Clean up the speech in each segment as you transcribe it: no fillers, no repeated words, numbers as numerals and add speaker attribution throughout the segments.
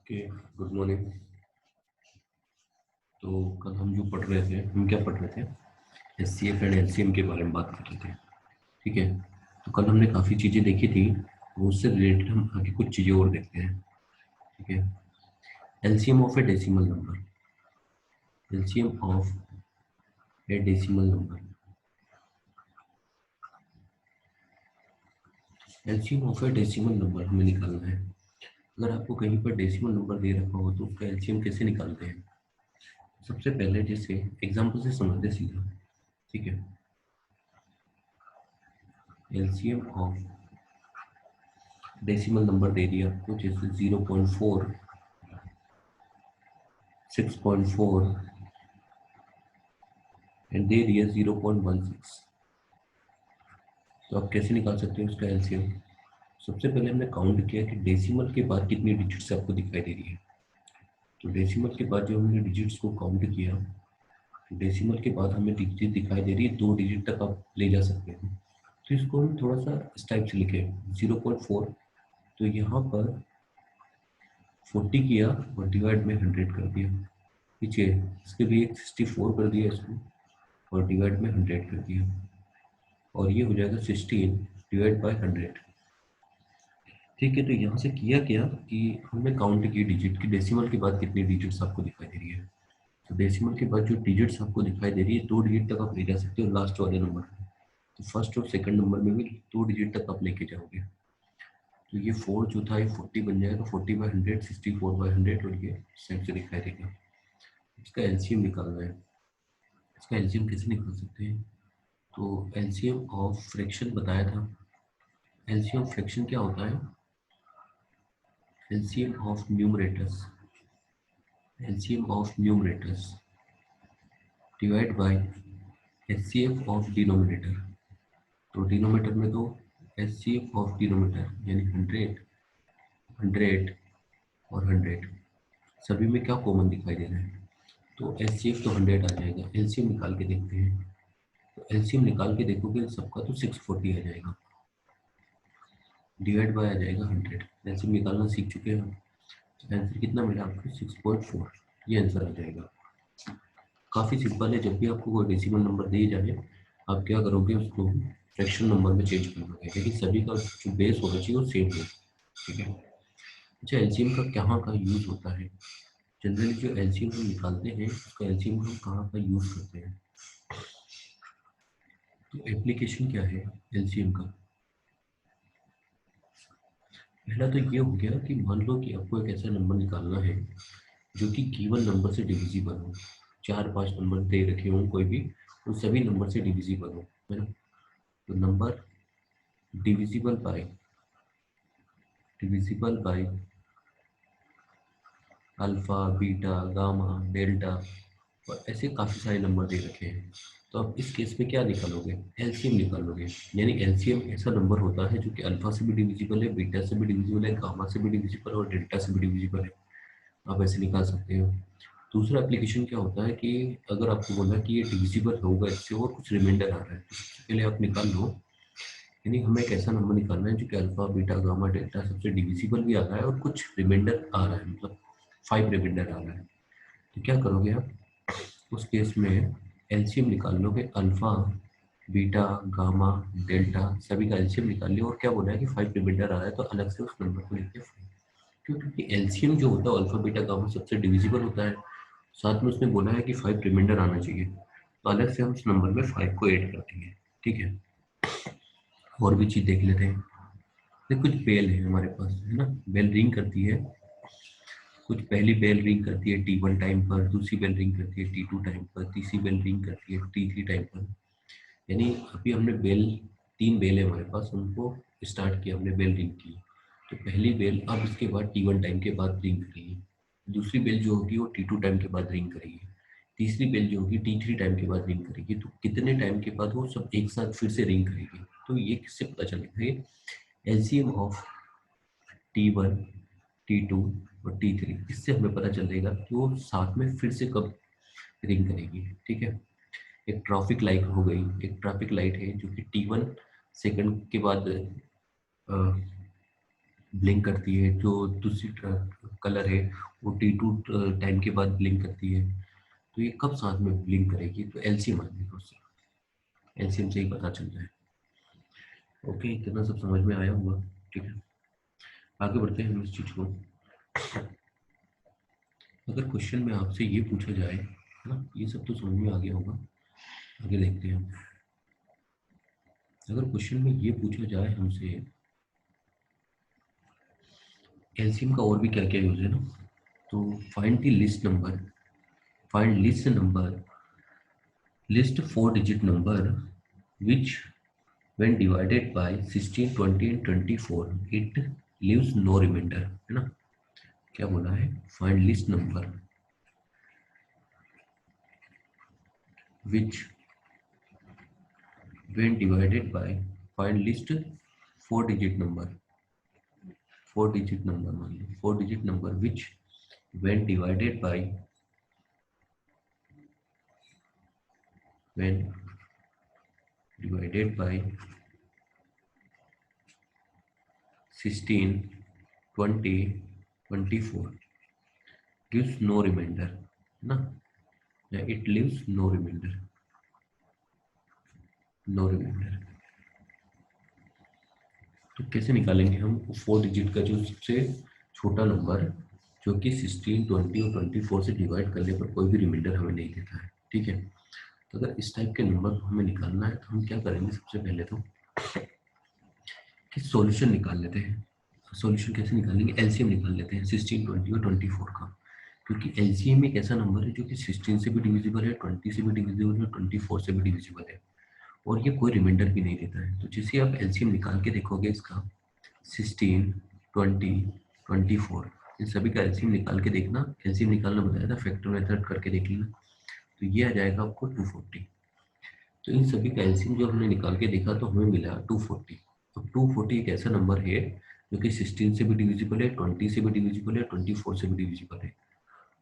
Speaker 1: Okay, good morning. तो कल हम जो पढ़ रहे थे, हम क्या पढ़ रहे थे? एचसीएफ एंड एलसीएम के बारे में बात कर रहे थे। ठीक है, तो कल हमने काफ़ी चीज़ें देखी थी, वो उससे रिलेटेड हम आगे कुछ चीज़ें और देखते हैं। ठीक है, LCM of A decimal number, LCM of A decimal number, LCM of A decimal number हमें निकालना है। अगर आपको कहीं पर डेसिमल नंबर दे रखा हो तो उसका एलसीएम कैसे निकालते हैं? सबसे पहले जैसे एग्जाम्पल से समझते सीधा। ठीक है, एलसीएम ऑफ डेसिमल नंबर दे दिया आपको, जैसे 0.4, 6.4 एंड दे दिया 0.16। तो आप कैसे निकाल सकते हो उसका एलसीएम? सबसे पहले हमने काउंट किया कि डेसिमल के बाद कितनी डिजिट्स आपको दिखाई दे रही है। तो डेसिमल के बाद जो हमने डिजिट्स को काउंट किया, डेसिमल के बाद हमें डिजिट दिखाई दे रही है, 2 डिजिट तक आप ले जा सकते हैं। तो इसको हम थोड़ा सा इस टाइप से लिखे 0.4, तो यहाँ पर 40 किया और डिवाइड में 100 कर दिया। पीछे इसके भी एक 64 कर दिया इसको और डिवाइड में 100 कर दिया, और ये हो जाएगा 16 डिवाइड बाय 100। ठीक है, तो यहाँ से किया क्या कि हमने काउंट की डिजिट की डेसिमल के बाद कितनी डिजिट्स आपको दिखाई दे रही है। तो डेसिमल के बाद जो डिजिट्स आपको दिखाई दे रही है, 2 डिजिट तक आप ले जा सकते हो लास्ट वाले नंबर में। तो फर्स्ट और सेकंड नंबर में भी 2 डिजिट तक आप लेके जाओगे। तो ये 4 जो था ये 40 बन जाएगा, 40/100, 64/100, और ये सेम से दिखाई देगा। इसका एलसीएम निकालना है। इसका एलसीएम कैसे निकाल सकते हैं? तो एलसीएम ऑफ फ्रैक्शन बताया था। एलसीएम ऑफ फ्रैक्शन क्या होता है? LCM of numerators, LCM of numerators divide by HCF of denominator. तो डिनोमिनेटर में तो HCF ऑफ डिनोमिनेटर यानी 100, 100 और 100, सभी में क्या कॉमन दिखाई दे रहा है? तो HCF तो 100 आ जाएगा। LCM निकाल के देखते हैं। तो LCM निकाल के देखोगे सबका तो 640 आ जाएगा, डिवाइड बाय आ जाएगा 100। LCM निकालना सीख चुके हैं हम। तो आंसर कितना मिला आपको? 6.4। ये आंसर आ जाएगा। काफ़ी सिंपल है। जब भी आपको कोई डेसिमल नंबर दिए जाए, आप क्या करोगे, उसको फ्रैक्शन नंबर में चेंज कर दोगे, लेकिन सभी का जो बेस होना चाहिए वो सेम हो। ठीक है। अच्छा, एलसीएम का कहाँ का यूज़ होता है? जनरली जो एलसीएम हम निकालते हैं उसका एलसीएम हम कहाँ का यूज़ करते हैं? तो एप्लीकेशन क्या है एलसीएम का? पहला तो ये हो गया कि मान लो कि आपको एक ऐसा नंबर निकालना है जो कि गिवन नंबर से डिविजिबल हो। 4-5 नंबर दे रखे हों कोई भी, उन सभी नंबर से डिविजिबल हो, है ना। तो number divisible by alpha, beta, gamma, delta, और ऐसे काफ़ी सारे नंबर दे रखे हैं। तो अब इस केस में क्या निकालोगे? एलसीएम निकालोगे। यानी एलसीएम ऐसा नंबर होता है जो कि अल्फा से भी डिविजिबल है, बीटा से भी डिविजिबल है, गामा से भी डिविजिबल है और डेल्टा से भी डिविजिबल है। आप ऐसे निकाल सकते हो। दूसरा एप्लीकेशन क्या होता है कि अगर आपको बोला कि ये डिविजिबल होगा इससे और कुछ रिमाइंडर आ रहा है, तो सबसे पहले आप निकाल लो। यानी हमें एक ऐसा नंबर निकालना है जो कि अल्फा, बीटा, गामा, डेल्टा सबसे डिविजिबल भी आ रहा है और कुछ रिमाइंडर आ रहा है, मतलब 5 रिमाइंडर आ रहा है। तो क्या करोगे आप उस केस में? एलसीएम निकाल लोगे। अल्फा, बीटा, गामा, डेल्टा सभी का एलसीएम निकाल लिया, और क्या बोला है कि 5 रिमाइंडर आ रहा है, तो अलग से उस नंबर को लिखते हैं। क्यों? क्योंकि एलसीएम जो होता है अल्फा, बीटा, गामा सबसे डिविजिबल होता है, साथ में उसने बोला है कि 5 रिमाइंडर आना चाहिए, तो अलग से हम उस नंबर में 5 को ऐड कर देंगे। ठीक है, और भी चीज़ देख लेते हैं। तो कुछ बेल है हमारे पास, है ना, बेल रिंग करती है। कुछ पहली बेल रिंग करती है T1 टाइम पर, दूसरी बेल रिंग करती है T2 टाइम पर, तीसरी बेल रिंग करती है T3 टाइम पर। यानी अभी हमने बेल, 3 बेल है हमारे पास, उनको स्टार्ट किया हमने, बेल रिंग की। तो पहली बेल अब इसके बाद T1 टाइम के बाद रिंग करेगी, दूसरी बेल जो होगी वो T2 टाइम के बाद रिंग करेगी, तीसरी बेल जो होगी T3 टाइम के बाद रिंग करेगी। तो कितने टाइम के बाद वो सब एक साथ फिर से रिंग करेगी? तो ये किससे पता चलेगा? ये एलसीएम ऑफ T1, T2 और T3, इससे हमें पता चलेगा कि वो साथ में फिर से कब रिंग करेगी। ठीक है, एक ट्रैफिक लाइट हो गई, एक ट्रैफिक लाइट है जो कि T1 सेकंड के बाद ब्लिंक करती है, जो दूसरी कलर है वो T2 टाइम के बाद ब्लिंक करती है, तो ये कब साथ में ब्लिंक करेगी? तो एलसीएम आएगा, उससे एलसीएम से ही पता चलता है। ओके, इतना सब समझ में आया होगा? ठीक है, आगे बढ़ते हैं हम इस चीज को। अगर क्वेश्चन में आपसे ये पूछा जाए, है ना, ये सब तो समझ में आ गया होगा, आगे देखते हैं हम। अगर क्वेश्चन में ये पूछा जाए हमसे, एलसीएम का और भी क्या क्या यूज है ना, तो find the list number, find list number, list 4 digit number which when divided by 16, 20 and 24 it leaves no remainder, है ना। क्या बोला है? Find list number which when divided by, find list 4 digit number, 4 digit number, मान लो 4 digit number which when divided by, when divided by 16, 20, 24 gives no remainder, ना, it leaves no remainder, no remainder. तो कैसे निकालेंगे हम 4 digit का जो सबसे छोटा नंबर, जो कि 16, 20 और 24 से डिवाइड करने पर कोई भी रिमाइंडर हमें नहीं देता है, ठीक है। तो अगर इस टाइप के नंबर को हमें निकालना है तो हम क्या करेंगे, सबसे पहले तो कि सॉल्यूशन निकाल लेते हैं। सॉल्यूशन कैसे निकालेंगे? एलसीएम निकाल लेते हैं 16, 20 और 24 का, क्योंकि एलसीएम एक ऐसा नंबर है जो कि 16 से भी डिविजिबल है, 20 से भी डिविजिबल है, 24 से भी डिविजिबल है, और ये कोई रिमाइंडर भी नहीं देता है। तो जैसे आप एलसीएम निकाल के देखोगे इसका, 16, 20, 24, इन सभी का एलसीएम निकाल के देखना। एलसीएम निकालना बताया था, फैक्टर मेथड करके देख लेना। तो ये आ जाएगा आपको 240। तो इन सभी का एलसीएम जो हमने निकाल के देखा तो हमें मिला 240। तो 240 एक ऐसा नंबर है जो कि 16 से भी डिविजिबल है, 20 से भी डिविजिबल है, 24 से भी डिविजिबल है।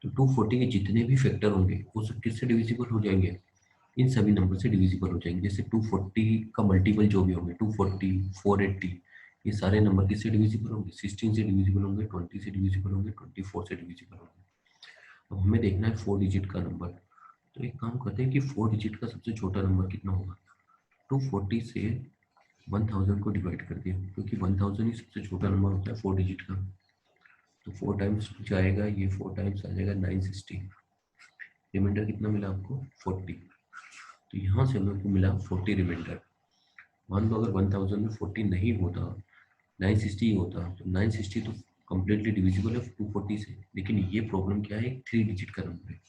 Speaker 1: तो 240 के जितने भी फैक्टर होंगे वो सब किससे डिविजिबल हो जाएंगे? इन सभी नंबर से डिविजिबल हो जाएंगे। जैसे 240 का मल्टीपल जो भी होंगे, 240, 480, ये सारे नंबर किससे डिविजिबल होंगे? 16 से डिविजिबल होंगे, 20 से डिविजिबल होंगे, 24 से डिविजिबल होंगे। अब हमें देखना है 4 डिजिट का नंबर। तो एक काम करते हैं कि 4 डिजिट का सबसे छोटा नंबर कितना होगा? 240 से 1000 को डिवाइड कर दिया, क्योंकि 1000 ही सबसे छोटा नंबर होता है 4 डिजिट का। तो 4 टाइम्स जाएगा, ये 4 टाइम्स आ जाएगा 960। रिमाइंडर कितना मिला आपको? 40। तो यहाँ से हमें को मिला 40 रिमाइंडर। मान लो अगर 1000 में 40 नहीं होता, 960 होता, तो 960 तो कम्प्लीटली डिविजिबल है 240 से। लेकिन ये प्रॉब्लम क्या है, 3 डिजिट का नंबर है,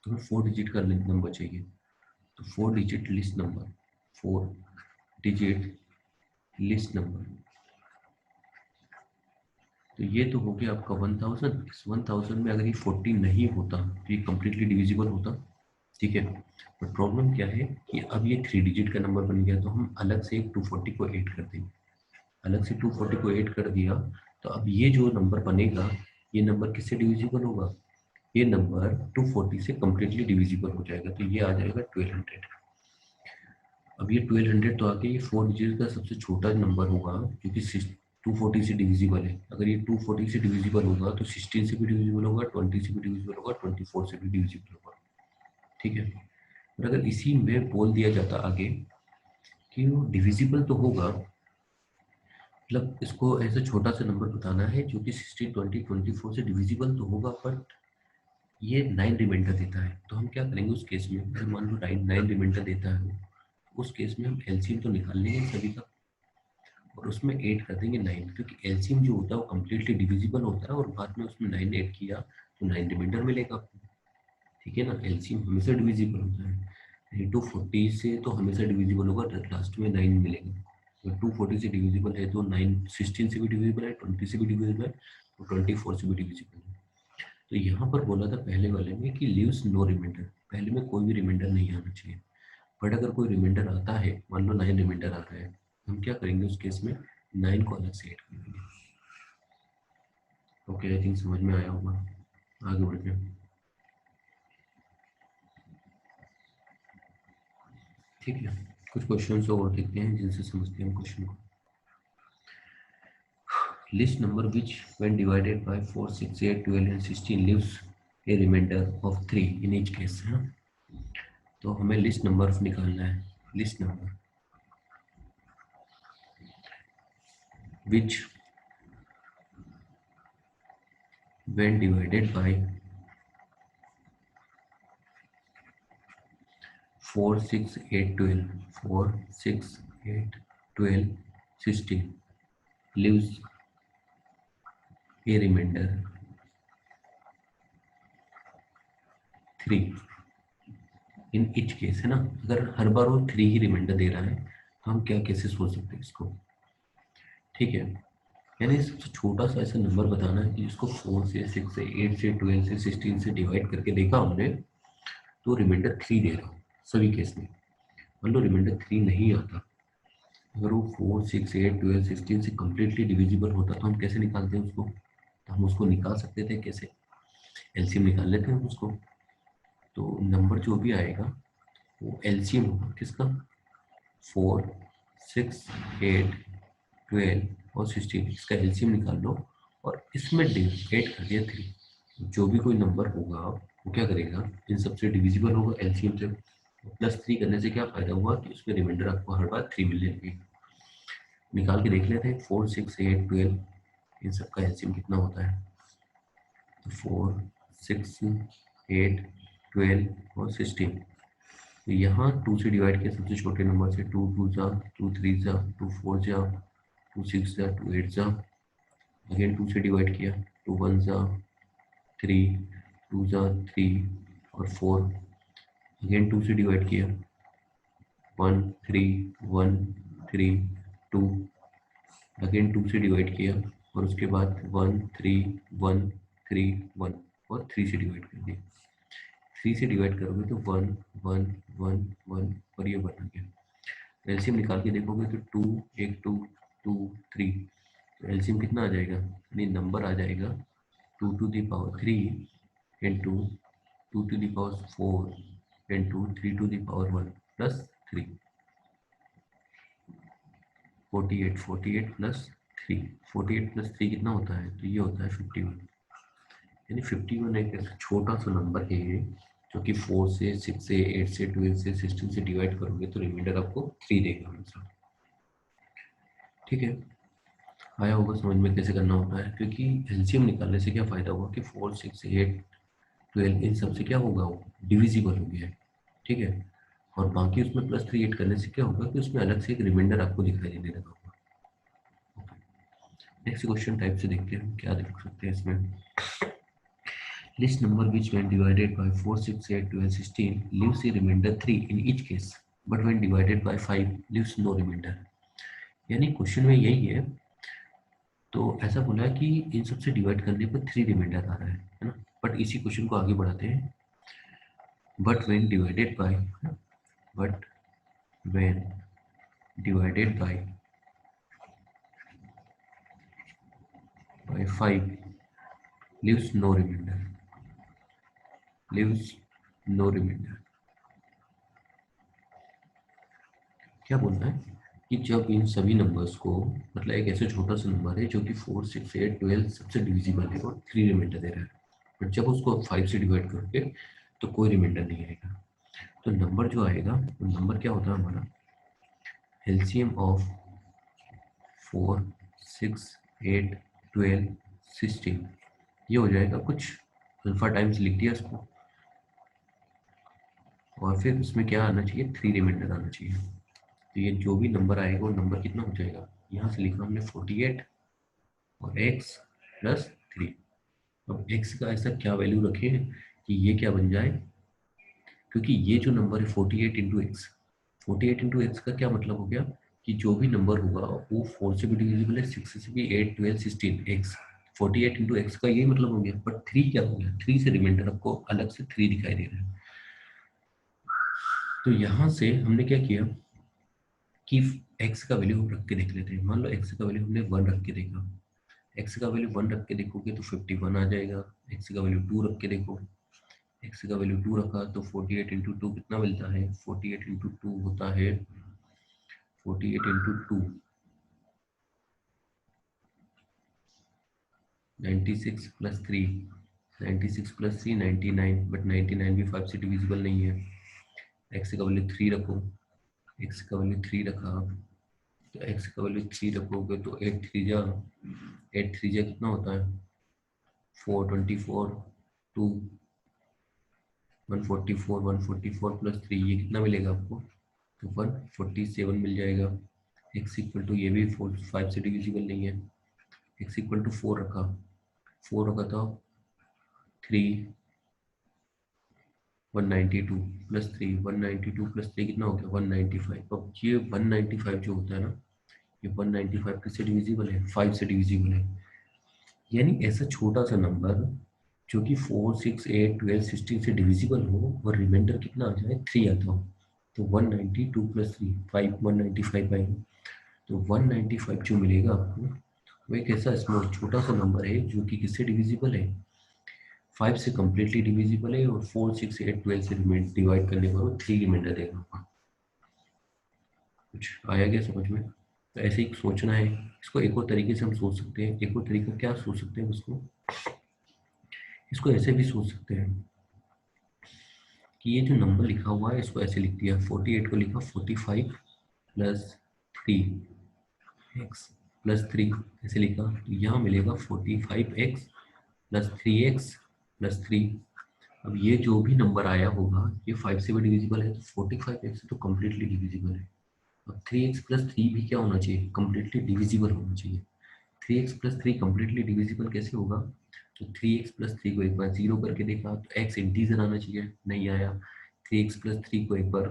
Speaker 1: तो हमें 4 डिजिट का नंबर चाहिए। तो 4 digit list number, 4 digit list number, तो ये तो हो गया आपका 1000। इस 1000 में अगर ये 40 नहीं होता तो ये कम्प्लीटली डिविजिबल होता, ठीक है। बट प्रॉब्लम क्या है कि अब ये 3 डिजिट का नंबर बन गया, तो हम अलग से एक 240 को ऐड कर देंगे। अलग से 240 को ऐड कर दिया, तो अब ये जो नंबर बनेगा, ये नंबर किससे डिविजिबल होगा? ये नंबर 240 से कम्प्लीटली डिविजिबल हो जाएगा, तो ये आ जाएगा 1200। अब ये 1200 तो आगे ये 4 डिजिट का सबसे छोटा नंबर होगा, क्योंकि 240 से डिविजिबल है। अगर ये 240 से डिविजिबल होगा तो 16 से भी डिविजिबल होगा, 20 से भी डिविजिबल होगा, 24 से भी डिविजिबल होगा, ठीक है। और अगर इसी में बोल दिया जाता आगे कि वो डिविजिबल तो होगा, मतलब इसको ऐसा छोटा सा नंबर बताना है जो कि 16, 20, 24 से डिविजिबल तो होगा, बट ये 9 रिमाइंडर देता है। तो हम क्या करेंगे उस केस में, अगर मान लो 9 रिमाइंडर देता है, उस केस में हम एलसीएम तो निकाल लेंगे सभी का, और उसमें ऐड कर देंगे 9, क्योंकि एलसीएम जो होता है वो कम्प्लीटली डिविजिबल होता है, और बाद में उसमें 9 ऐड किया तो 9 रिमाइंडर मिलेगा आपको, ठीक है ना। एलसीएम हमेशा डिविजिबल होता है, 240 से तो हमेशा डिविजिबल होगा, लास्ट में 9 मिलेगा। तो 240 से डिविजिबल है तो 9, 16 से भी डिविजिबल है, 20 से भी डिविजिबल है, और 24 से भी डिविजिबल है। तो यहाँ पर बोला था पहले वाले में कि लीव्स नो रिमाइंडर, पहले में कोई भी रिमाइंडर नहीं आना चाहिए। बट अगर कोई रिमाइंडर आता है, मान लो 9 रिमाइंडर आ रहा है, हम क्या करेंगे उस केस में, 9 को अलग से ऐड कर देंगे। ओके, आई थिंक समझ में आया होगा, आगे बढ़ते हैं, ठीक है। कुछ क्वेश्चन और देखते हैं जिनसे समझते हैं क्वेश्चन को। Least number which when divided by 4, 6, 8, 12 and 16 leaves a remainder of 3 in each case है। तो हमें लिस्ट नंबर निकालना है। Least number which when divided by 4, 6, 8, 12, 4, 6, 8, 12, 16 leaves a remainder 3 in each case है ना। अगर हर बार वो 3 ही रिमाइंडर दे रहा है तो हम क्या कैसे सोच सकते हैं इसको, ठीक है। यानी सबसे छोटा सा ऐसा नंबर बताना है कि जिसको 4 से 6 से 8 से 12 से 16 से डिवाइड करके देखा हमने तो रिमाइंडर 3 दे रहा हो सभी केस में। मान लो रिमाइंडर 3 नहीं आता, अगर वो 4, 6, 8, 12, 16 से कम्प्लीटली डिविजिबल होता तो हम कैसे निकालते हैं उसको। तो हम उसको निकाल सकते थे कैसे, एलसीएम निकाल लेते हैं हम उसको। तो नंबर जो भी आएगा वो एलसीएम होगा किसका, 4, 6, 8, 12 और 16, इसका एलसीएम निकाल लो और इसमें डिवाइड कर दिया 3। जो भी कोई नंबर होगा वो क्या करेगा, इन सबसे डिविजिबल होगा एलसीएम से। +3 करने से क्या फायदा हुआ कि उसमें रिमाइंडर आपको हर बार 3 मिल जाएगी। निकाल के देख लेते हैं 4, 6, 8, 12 इन सब का एलसीएम कितना होता है। तो 4, 6, 8, 12 और 16। तो यहाँ 2 से डिवाइड किया सबसे छोटे नंबर से, 2 2 जा, 2 3 जा, 2 4 जा, 2 6 जा, 2 8 जा। अगेन 2 से डिवाइड किया, 2 1 जा 3, 2 जा 3 और 4। अगेन 2 से डिवाइड किया, 1 3 1 3 2। अगेन 2 से डिवाइड किया और उसके बाद 1 3 1 3 1 और 3 से डिवाइड कर दिया। 3 से डिवाइड करोगे तो 1 1 1 1 और ये बन गया। एलसीएम निकाल के देखोगे तो 2 1 2 2 3, तो एलसीएम कितना आ जाएगा, यानी नंबर आ जाएगा 2 to the power 3 into 2 to the power 4 into 3 to the power 1 plus 3, 48 48 plus 3, 48 plus 3 कितना होता है, तो ये होता है 51। यानी 51 एक ऐसा छोटा सा नंबर है जो कि 4 से 6 से 8 से 12 से 16 से डिवाइड करोगे तो रिमाइंडर आपको 3 देगा हमेशा, ठीक है। आया होगा समझ में कैसे करना होता है, क्योंकि एलसीएम निकालने से क्या फायदा हुआ कि 4 6 8 12 इन सब से क्या होगा, वो डिविजिबल हो गया है, ठीक है। और बाकी उसमें +3 ऐड करने से क्या होगा कि उसमें अलग से एक रिमाइंडर आपको दिखाई देने लगा होगा। नेक्स्ट क्वेश्चन टाइप से देखते हैं क्या देख सकते हैं इसमें। List number which when divided by 4, 6, 8, 12, 16 leaves a remainder 3 in each case, but when divided by 5 leaves no remainder। यानी क्वेश्चन में यही है, तो ऐसा बोला है कि इन सबसे डिवाइड करने पर 3 रिमाइंडर आ रहा है ना। बट इसी क्वेश्चन को आगे बढ़ाते हैं। But when divided bye, but when divided bye 5 leaves no remainder, leaves no remainder। क्या बोलना है कि जब इन सभी नंबर्स को, मतलब एक ऐसे छोटा सा नंबर है जो कि 4 6 8 12 सबसे डिविजिबल है और 3 रिमाइंडर दे रहा है, बट जब उसको 5 से डिवाइड करोगे तो कोई रिमाइंडर नहीं आएगा। तो नंबर जो आएगा वो नंबर क्या होता है हमारा, एलसीएम ऑफ 4 6 8 12 16, ये हो जाएगा कुछ अल्फा टाइम्स लिख दिया इसको, और फिर उसमें क्या आना चाहिए, 3 रिमाइंडर आना चाहिए। तो ये जो भी नंबर आएगा वो नंबर कितना हो जाएगा, यहाँ से लिखा हमने 48 और x प्लस 3। अब x का ऐसा क्या वैल्यू रखें कि ये क्या बन जाए, क्योंकि ये जो नंबर है 48 इंटू एक्स, 48 इंटू एक्स का क्या मतलब हो गया कि जो भी नंबर होगा वो 4 से भी डिविजिबल है, 6 से भी, 8 12 16 एक्स, 48 इंटू एक्स का यही मतलब हो गया। बट 3 क्या हो गया, 3 से रिमाइंडर आपको अलग से 3 दिखाई दे रहा है। तो यहाँ से हमने क्या किया कि x का वैल्यू रख के देख लेते हैं। मान लो x का वैल्यू हमने 1 रख के देखा, x का वैल्यू 1 रख के देखोगे तो 51 आ जाएगा। x का वैल्यू 2 रख के देखो, x का वैल्यू 2 रखा तो 48 इंटू 2 कितना मिलता है, 48 इंटू 2 होता है 48 इंटू 2 96 प्लस 3, 96 प्लस 3 99, बट 99 भी 5 से डिविजिबल नहीं है। एक्स का वैल्यू 3 रखो, एक्स का वैल्यू 3 रखा, तो एक्स का वैल्यू 3 रखोगे तो 8 3 जा कितना होता है 424, 2 144, 144 प्लस 3 ये कितना मिलेगा आपको, तो 147 मिल जाएगा। एक्स इक्वल टू ये भी 5 से डिविजिबल नहीं है, एक्स इक्वल टू 4 रखा, 4 रखा था 3 192 प्लस 3, 192 प्लस 3 कितना हो गया 195। अब ये 195 जो होता है ना, ये 195 किससे डिविजिबल है 5 से डिविजिबल है। यानी ऐसा छोटा सा नंबर जो कि 4 6 8 12 16 से डिविजिबल हो और रिमाइंडर कितना आ जाए 3 आता हो, तो 192 प्लस 3 5 195 आएगा। तो 195 जो मिलेगा आपको वो एक ऐसा स्मॉल छोटा सा नंबर है जो कि किससे डिविजिबल है 5 से कम्प्लीटली डिविजिबल है, और 4 6 8 12 से डिवाइड करने पर वो 3 रिमाइंडर देगा आपको। कुछ आया क्या समझ में? तो ऐसे ही सोचना है इसको। एक और तरीके से हम सोच सकते हैं, एक और तरीका क्या सोच सकते हैं उसको, इसको ऐसे भी सोच सकते हैं कि ये जो नंबर लिखा हुआ है इसको ऐसे लिख दिया, 48 को लिखा 45 प्लस 3 एक्स प्लस 3 ऐसे लिखा, तो यहाँ मिलेगा 45x प्लस 3x प्लस 3। अब ये जो भी नंबर आया होगा ये 5 से भी डिविजिबल है, तो 45x तो कम्प्लीटली डिविजिबल है। अब 3x प्लस 3 भी क्या होना चाहिए कम्प्लीटली डिविजिबल होना चाहिए। 3x प्लस 3 कम्प्लीटली डिविजिबल कैसे होगा, तो 3x प्लस 3 को एक बार 0 करके देखा तो x इंटीजर आना चाहिए, नहीं आया। 3x प्लस 3 को एक बार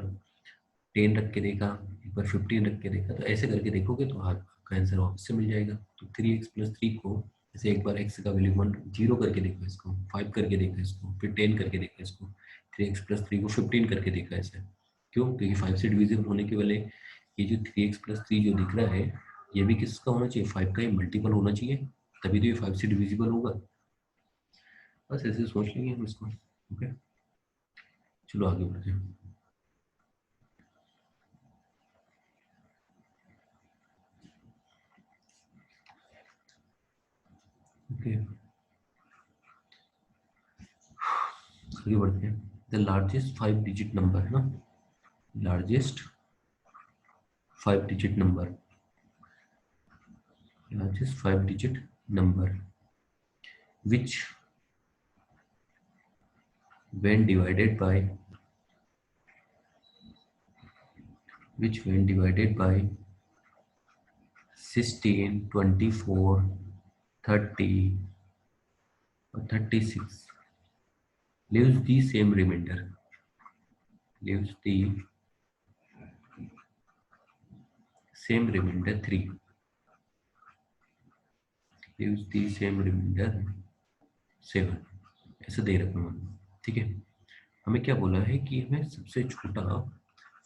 Speaker 1: 10 रख के देखा, एक बार 15 रख के देखा, तो ऐसे करके देखोगे तो आपका आंसर वापस से मिल जाएगा। तो 3x प्लस 3 को जैसे एक बार x का वैल्यू 1 0 करके देखा, इसको 5 करके देखा, इसको फिर 10 करके देखा, इसको 3x प्लस 3 को 15 करके देखा ऐसे। क्यों, क्योंकि 5 से डिविजिबल होने के वाले ये जो 3x प्लस 3 जो दिख रहा है ये भी किसका होना चाहिए 5 का ही मल्टीपल होना चाहिए, तभी तो ये 5 से डिविजिबल होगा। बस ऐसे सोच लेंगे हम इसको। ओके, चलो आगे बढ़ते हैं। ओके, आगे बढ़ते हैं। द लार्जेस्ट 5 डिजिट नंबर है ना, largest 5 digit number, largest 5 digit number which when divided by 16 24 30 or 36 leaves the same remainder, leaves the same remainder 3, leaves the same remainder 7, ऐसा दे रखा हूँ। ठीक है, हमें क्या बोला है कि हमें सबसे छोटा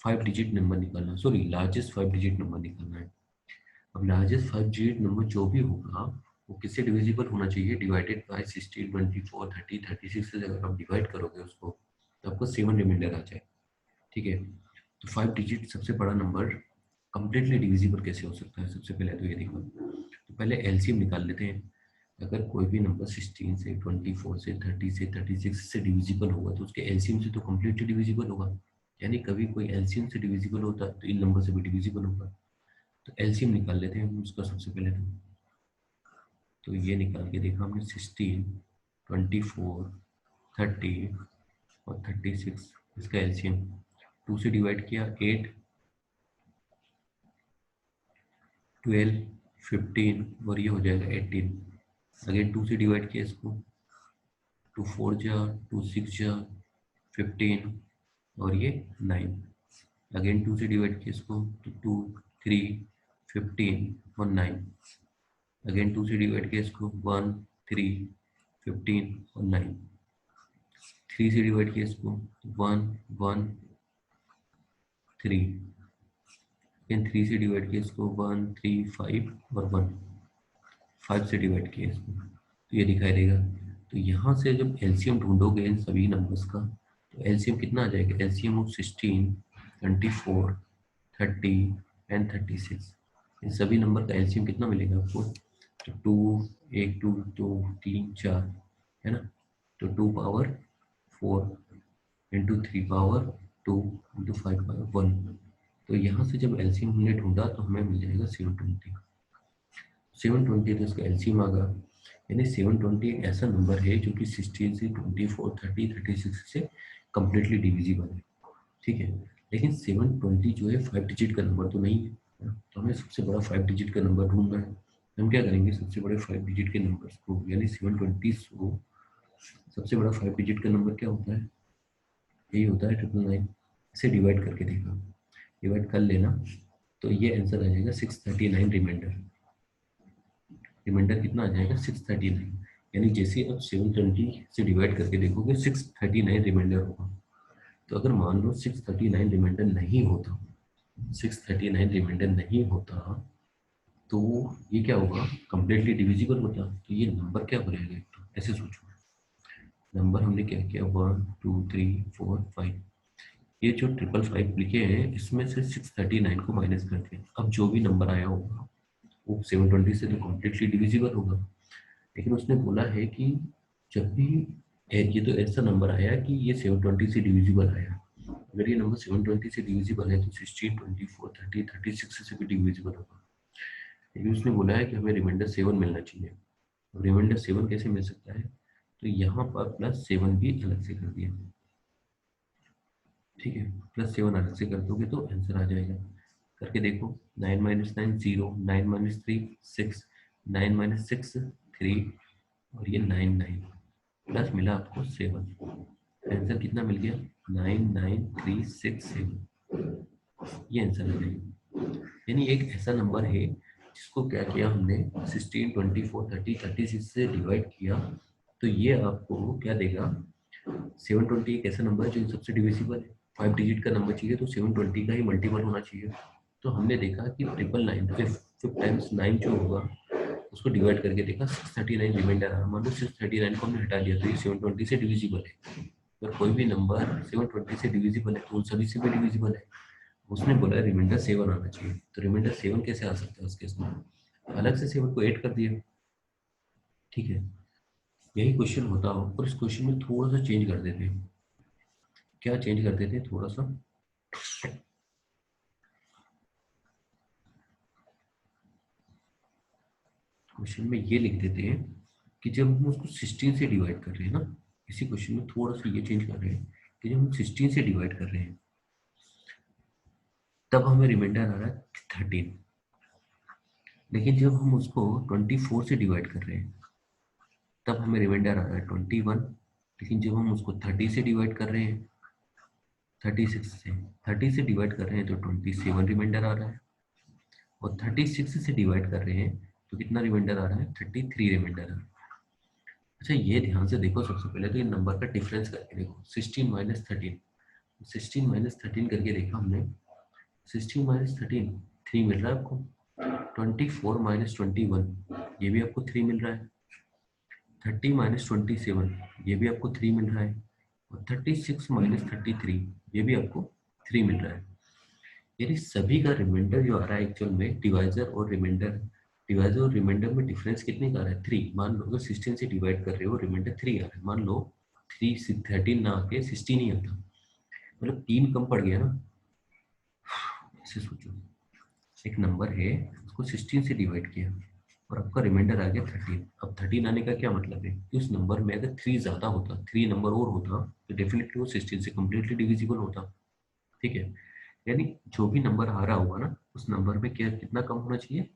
Speaker 1: 5 डिजिट नंबर निकालना, सॉरी लार्जेस्ट 5 डिजिट नंबर निकालना है। अब लार्जेस्ट 5 डिजिट नंबर जो भी होगा वो किससे डिविजिबल होना चाहिए, डिवाइडेड बाय 16 24 30 36 से अगर आप डिवाइड करोगे उसको तो आपको 7 रिमाइंडर आ जाए। ठीक है, तो 5 डिजिट सबसे बड़ा नंबर कंप्लीटली डिविजिबल कैसे हो सकता है, सबसे पहले तो ये देखो। तो पहले एलसीएम निकाल लेते हैं। अगर कोई भी नंबर 16 से 24 से 30 से 36 से डिविजिबल होगा तो उसके एलसीएम से तो कंप्लीटली डिविजिबल होगा, यानी कभी कोई एलसीएम से डिविजिबल होता है तो इन नंबर से भी डिविजिबल होगा। तो एलसीएम निकाल लेते हैं हम उसका सबसे पहले। तो ये निकाल के देखा हमने 16 24 30 और 36, इसका एलसीएम 2 से डिवाइड किया 8 12 15 और ये हो जाएगा 18। अगेन 2 से डिवाइड किया इसको, 2 4 जा 2 6 जा 15 और ये 9। अगेन 2 से डिवाइड किया इसको तो 2 3 15 और 9। अगेन 2 से डिवाइड किया इसको 1 3 15 और 9। 3 से डिवाइड किया इसको 1 1 3। अगेन 3 से डिवाइड किया इसको 1 3 5 और 1। 5 से डिवाइड किया इसको तो ये दिखाई देगा। तो यहाँ से जब एलसीएम ढूंढोगे इन सभी नंबर्स का तो एलसीएम कितना आ जाएगा, एलसीएम ऑफ 16 24 30 एंड 36, इन सभी नंबर का एलसीएम कितना मिलेगा आपको तो 2 1 2 2 3 4 है ना, तो 2 power 4 into 3 power 2 into 5 power 1। तो यहाँ से जब एलसीएम हमने ढूंढा तो हमें मिल जाएगा 720। 720 तो इसका एलसीएम आ गया, यानी 720 एक ऐसा नंबर है जो कि 16 से 24 30 36 से कम्प्लीटली डिविजिबल है, ठीक है। लेकिन 720 जो है 5 डिजिट का नंबर तो नहीं है, तो हमें सबसे बड़ा 5 डिजिट का नंबर ढूंढना है। हम क्या करेंगे, सबसे बड़े 5 डिजिट के नंबर को, यानी 720 को सबसे बड़ा 5 डिजिट का नंबर क्या होता है, यही होता है 999। इसे डिवाइड करके देखा, डिवाइड कर लेना तो ये आंसर आ जाएगा 639 रिमाइंडर। रिमाइंडर कितना आ जाएगा 639, यानी जैसे आप 720 से डिवाइड करके देखोगे 639 रिमाइंडर होगा। तो अगर मान लो 639 रिमाइंडर नहीं होता, 639 रिमाइंडर नहीं होता तो ये क्या होगा, कंप्लीटली डिविजिबल होता। तो ये नंबर क्या बनेगा, तो ऐसे सोचो, नंबर हमने क्या किया 1 2 3 4 5, ये जो 555 लिखे हैं इसमें से 639 को माइनस कर दिया। अब जो भी नंबर आया होगा वो 720 से तो कम्प्लीटली डिविजिबल होगा। लेकिन उसने बोला है कि जब भी ये तो ऐसा नंबर आया कि ये 720 से डिविजिबल आया, अगर ये नंबर 720 से डिविजिबल है तो 16 24 30 36 से भी डिविजिबल होगा। लेकिन उसने बोला है कि हमें रिमाइंडर 7 मिलना चाहिए। रिमाइंडर 7 कैसे मिल सकता है, तो यहाँ पर +7 भी अलग से कर दिया, ठीक है, +7 अलग से कर दोगे तो आंसर आ जाएगा। करके देखो, 9 - 9 0, 9 - 3 6, 9 - 6 3, और ये 9 9 प्लस मिला आपको 7। आंसर कितना मिल गया, 9 9 3 6 7, ये आंसर आ जाएगा। यानी एक ऐसा नंबर है जिसको क्या किया हमने 16 24 30 36 से डिवाइड किया, तो ये आपको क्या देगा, 720 एक ऐसा नंबर है जो सबसे डिविजिबल है। 5 डिजिट का नंबर चाहिए तो 720 का ही मल्टीपल होना चाहिए। तो हमने देखा कि 999 5 टाइम्स 9 जो होगा उसको डिवाइड करके देखा, 639 रिमाइंडर आ, मान लो 639 को हमने हटा दिया तो ये 720 से डिविजिबल है। अगर कोई भी नंबर 720 से डिविजिबल है तो उन सभी से भी डिविजिबल है। उसने बोला रिमाइंडर 7 आना चाहिए, तो रिमाइंडर 7 कैसे आ सकता है उस केस में, अलग से 7 को ऐड कर दिया, ठीक है। यही क्वेश्चन होता हो, और इस क्वेश्चन में थोड़ा सा चेंज कर देते हैं। क्या चेंज कर देते हैं थोड़ा सा, क्वेश्चन में ये लिख देते हैं कि जब हम उसको 16 से डिवाइड कर रहे हैं ना, इसी क्वेश्चन में थोड़ा सा ये चेंज कर रहे हैं कि जब हम 16 से डिवाइड कर रहे हैं तब हमें रिमाइंडर आ रहा है 13, लेकिन जब हम उसको 24 से डिवाइड कर रहे हैं तब हमें रिमाइंडर आ रहा है 21, लेकिन जब हम उसको 30 से डिवाइड कर रहे हैं 36 से 30 से डिवाइड कर रहे हैं तो 27 रिमाइंडर आ रहा है, और 36 से डिवाइड कर रहे हैं तो कितना रिमाइंडर आ रहा है, 33 रिमाइंडर आ रहा है। अच्छा ये ध्यान से देखो, सबसे पहले तो इन नंबर का डिफरेंस करके देखो, 16 - 13, 16 - 13 करके देखा हमने, 16 - 13 3 मिल रहा है आपको, 24 - 21 ये भी आपको 3 मिल रहा है, 30 - 27 ये भी आपको 3 मिल रहा है, और 36 - 33 ये भी आपको 3 मिल रहा है। यानी सभी का रिमाइंडर जो आ रहा है एक्चुअल में डिवाइजर और रिमाइंडर, डिवाइजर और रिमाइंडर में डिफरेंस कितने का आ रहा है, 3। मान लो अगर 16 से डिवाइड कर रहे हो रिमाइंडर 3 आ रहा है, मान लो 3 से 13 ना आके 16 ही आता, मतलब 3 कम पड़ गया ना। ऐसे सोचो, एक नंबर है उसको 16 से डिवाइड किया और आपका रिमाइंडर आ गया 13। अब 13 आने का क्या मतलब है कि उस नंबर में अगर 3 ज्यादा होता, 3 नंबर और होता तो डेफिनेटली वो 16 से कम्प्लीटली डिविजिबल होता, ठीक है। यानी जो भी नंबर आ रहा होगा ना उस नंबर में क्या कितना कम होना चाहिए,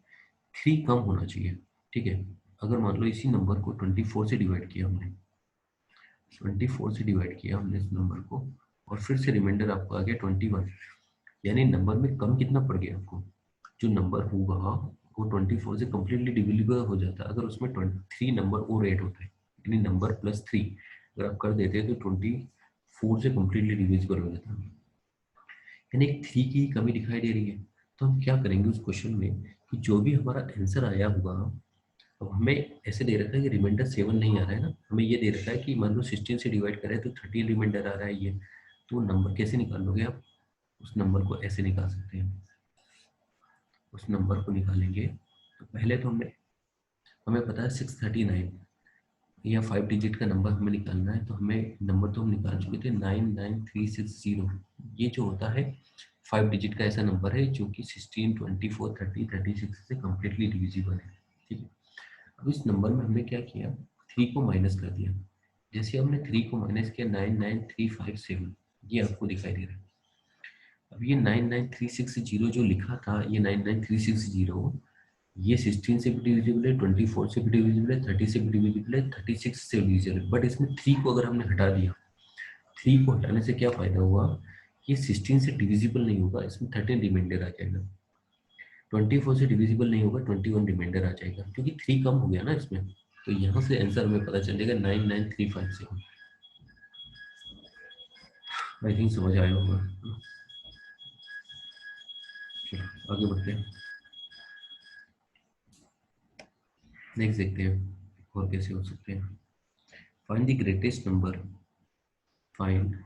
Speaker 1: 3 कम होना चाहिए, ठीक है। अगर मान लो इसी नंबर को 24 से डिवाइड किया हमने, 24 से डिवाइड किया हमने इस नंबर को, और फिर से रिमाइंडर आपको आ गया 21, यानी नंबर में कम कितना पड़ गया आपको, जो नंबर होगा वो 24 से कम्प्लीटली डिविजिबल हो जाता है अगर उसमें 23 नंबर और ऐड होता है, यानी नंबर +3 अगर आप कर देते हैं तो 24 से कम्प्लीटली डिविजिबल हो जाता है, यानी एक 3 की कमी दिखाई दे रही है। तो हम क्या करेंगे उस क्वेश्चन में कि जो भी हमारा आंसर आया होगा, अब हमें ऐसे दे रखा है कि रिमाइंडर 7 नहीं आ रहा है ना, हमें ये दे रखा है कि मान लो 16 से डिवाइड करें तो 13 रिमाइंडर आ रहा है ये, तो नंबर कैसे निकालोगे आप, उस नंबर को ऐसे निकाल सकते हैं। उस नंबर को निकालेंगे तो पहले तो हमें हमें पता है 639 या 5 डिजिट का नंबर हमें निकालना है, तो हमें नंबर तो हम निकाल चुके थे 99360। ये जो होता है 5 डिजिट का ऐसा नंबर है जो कि 16, 24, 30, 36 से कम्प्लीटली डिविजिबल है। ठीक है, अब इस नंबर में हमने क्या किया, 3 को माइनस कर दिया। जैसे हमने 3 को माइनस किया 99357, ये आपको दिखाई दे रहा है। अब ये 99360 जो लिखा था, ये 99360 ये 16 से भी डिविजिबल है, 24 से भी डिविजिबल है, 30 से भी डिविजिबल है, 36 से भी डिविजिबल है। बट इसमें 3 को अगर हमने हटा दिया, 3 को हटाने से क्या फायदा हुआ, ये 16 से डिविजिबल नहीं होगा, इसमें 13 रिमाइंडर आ जाएगा। 24 से डिविजिबल नहीं होगा, 21 रिमाइंडर आ जाएगा, क्योंकि 3 कम हो गया ना इसमें। तो यहाँ से आंसर हमें पता चलेगा 99357। आई थिंक समझ आया होगा। चलो आगे बढ़ते हैं, नेक्स्ट देखते हैं और कैसे हो सकते हैं। Find the greatest number, find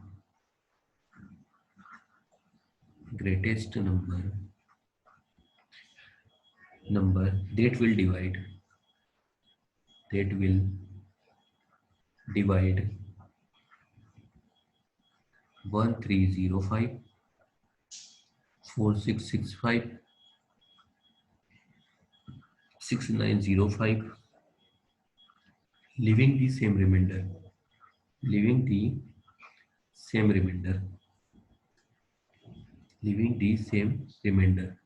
Speaker 1: greatest number that will divide 1305, 4665, 6905, leaving the same remainder, leaving the same remainder, leaving the same remainder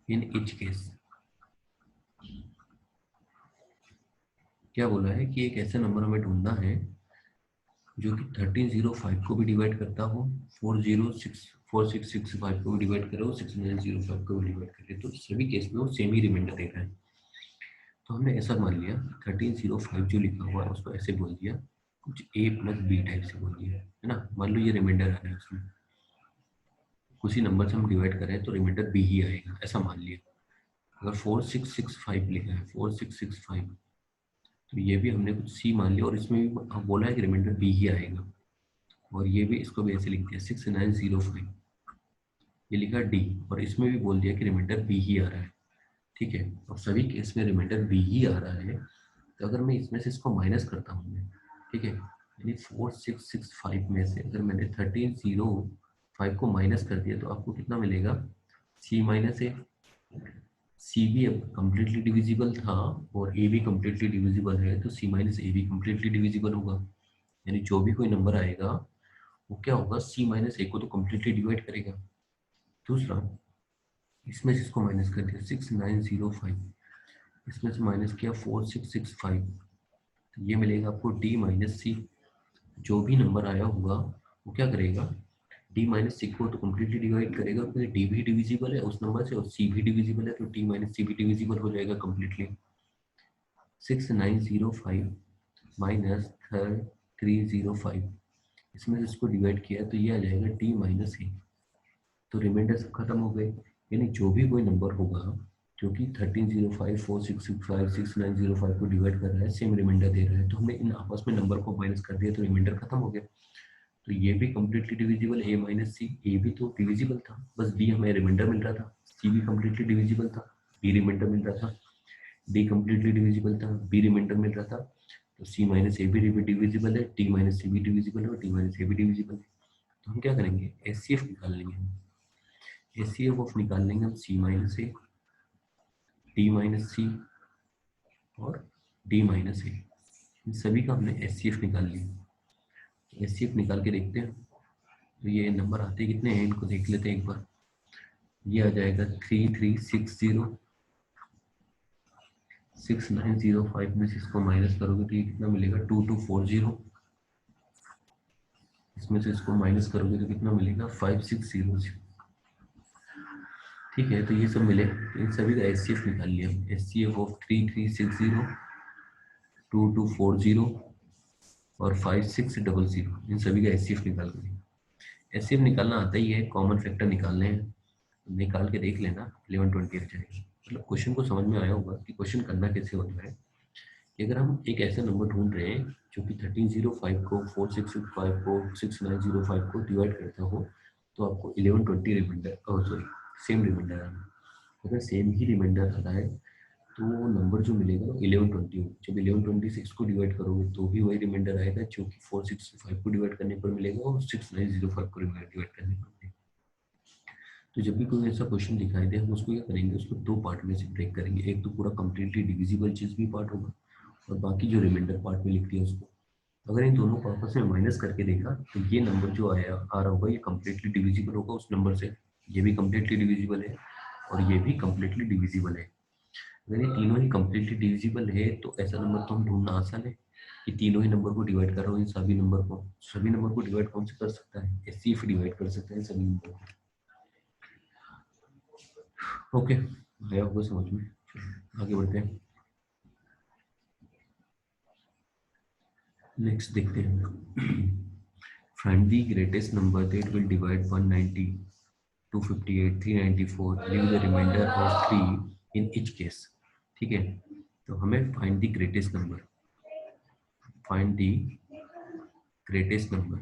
Speaker 1: in each case। क्या बोला है कि एक ऐसा नंबर हमें ढूंढना है जो कि 1305 को भी डिवाइड करता हो, 4665 को भी डिवाइड करे हो, 6905 को भी डिवाइड करे, तो सभी केस में वो सेम ही रिमाइंडर दे रहा है। तो हमने ऐसा मान लिया 1305 जो लिखा हुआ है उसको ऐसे बोल दिया, कुछ a प्लस बी टाइप से बोल दिया, है ना। मान लो ये रिमाइंडर आ रहा है, उसमें कुछ ही नंबर से हम डिवाइड करें तो रिमाइंडर b ही आएगा, ऐसा मान लिया। अगर 4665 लिखा है, 4665, तो ये भी हमने कुछ c मान लिया, और इसमें भी बोला है कि रिमाइंडर b ही आएगा, और ये भी, इसको भी ऐसे लिख दिया 6905, ये लिखा d, और इसमें भी बोल दिया कि रिमाइंडर b ही आ रहा है। ठीक है, और सभी केस में रिमाइंडर b ही आ रहा है, तो अगर मैं इसमें से इसको माइनस करता हूँ, ठीक है, यानी 4665 में से अगर मैंने 1305 को माइनस कर दिया तो आपको कितना मिलेगा, c माइनस ए। सी भी अब कम्प्लीटली डिविजिबल था और ए भी कम्प्लीटली डिविजिबल है, तो सी माइनस ए भी कम्प्लीटली डिविजिबल होगा, यानी जो भी कोई नंबर आएगा वो क्या होगा, सी माइनस ए को तो कम्प्लीटली डिवाइड करेगा। दूसरा, इसमें से इसको माइनस कर दिया 6905, इसमें से माइनस किया 4665, तो ये मिलेगा आपको डी माइनस सी। जो भी नंबर आया होगा वो क्या करेगा, डी माइनस सी को तो कम्प्लीटली डिवाइड करेगा, क्योंकि डी भी डिविजिबल है उस नंबर से और सी भी डिविजिबल है, तो डी माइनस सी भी डिविजिबल हो जाएगा कम्प्लीटली। 6905 माइनस 305, इसमें से इसको डिवाइड किया तो ये आ जाएगा डी माइनस ए, तो रिमाइंडर सब खत्म हो गए। यानी जो भी कोई नंबर होगा जो कि 1305, 4665, 6905 को डिवाइड कर रहा है, सेम रिमाइंडर दे रहा है, तो हमने इन आपस में नंबर को माइनस कर दिया तो रिमाइंडर खत्म हो गया। तो ये भी कम्प्लीटली डिविजिबल, ए माइनस सी, ए भी तो डिविजिबल था, बस बी हमें रिमाइंडर मिल रहा था, सी भी कम्प्लीटली डिविजिबल था, बी रिमाइंडर मिल रहा था, डी कम्प्लीटली डिविजिबल था, बी रिमाइंडर मिल रहा था, तो सी माइनस ए भी डिविजिबल है, डी माइनस सी भी डिविजिबल है और डी माइनस ए भी डिविजिबल है। तो हम क्या करेंगे, एचसीएफ निकाल लेंगे, एचसीएफ ऑफ निकाल लेंगे हम सी माइनस ए, डी माइनस सी और डी माइनस ए, इन सभी का हमने एचसीएफ निकाल लिया। एचसीएफ निकाल के देखते हैं, तो ये नंबर आते कितने हैं इनको देख लेते हैं एक बार। ये आ जाएगा 3360, 6905 में से इसको माइनस करोगे तो ये कितना मिलेगा 2240, इसमें से इसको माइनस करोगे तो कितना मिलेगा 5600। ठीक है, तो ये सब मिले, तो इन सभी का एचसीएफ निकाल लिया, एचसीएफ ऑफ 3360, 2240 और 5600, इन सभी का एचसीएफ निकाल कर, एचसीएफ निकालना आता ही है, कॉमन फैक्टर निकालने हैं, निकाल के देख लेना 1120 आ जाएगा। मतलब क्वेश्चन को समझ में आया होगा कि क्वेश्चन करना कैसे होता है, कि अगर हम एक ऐसा नंबर ढूंढ रहे हैं जो कि 1305 को, 4665 को, 6905 को डिवाइड करता हो, तो आपको 1120 रिमाइंडर, सॉरी सेम रिमाइंडर आना। अगर सेम ही रिमाइंडर आता है तो नंबर जो मिलेगा वो 1120 होगा। जब 1126 को डिवाइड करोगे तो भी वही रिमाइंडर आएगा जो कि 465 को डिवाइड करने पर मिलेगा और 6905 को डिवाइड करने पर मिलेगा। तो जब भी कोई ऐसा क्वेश्चन दिखाई दे हम उसको क्या करेंगे, उसको दो पार्ट में से ब्रेक करेंगे। एक तो पूरा कंप्लीटली डिविजिबल चीज भी पार्ट होगा और बाकी जो रिमाइंडर पार्ट में लिख दिया उसको। अगर इन दोनों को आपस में माइनस करके देखा तो ये नंबर जो आया आ रहा होगा ये कंप्लीटली डिविजिबल होगा उस नंबर से। ये भी कंप्लीटली डिविजिबल है और ये भी कंप्लीटली डिविजिबल है। अगर ये तीनों ही कंप्लीटली डिविजिबल है तो ऐसा नंबर तो हम ढूंढना आसान है कि तीनों ही नंबर को डिवाइड कर रहा हूँ इन सभी नंबर को डिवाइड कौन से कर सकता है, एचसीएफ डिवाइड कर सकता है सभी नंबर को। ओके, आया होगा समझ में। आगे बढ़ते हैं, नेक्स्ट देखते हैं। Find the greatest number that will divide 190, 258, 394, leave the remainder of 3 in each case. ठीक है, तो हमें find the greatest number, find the greatest number,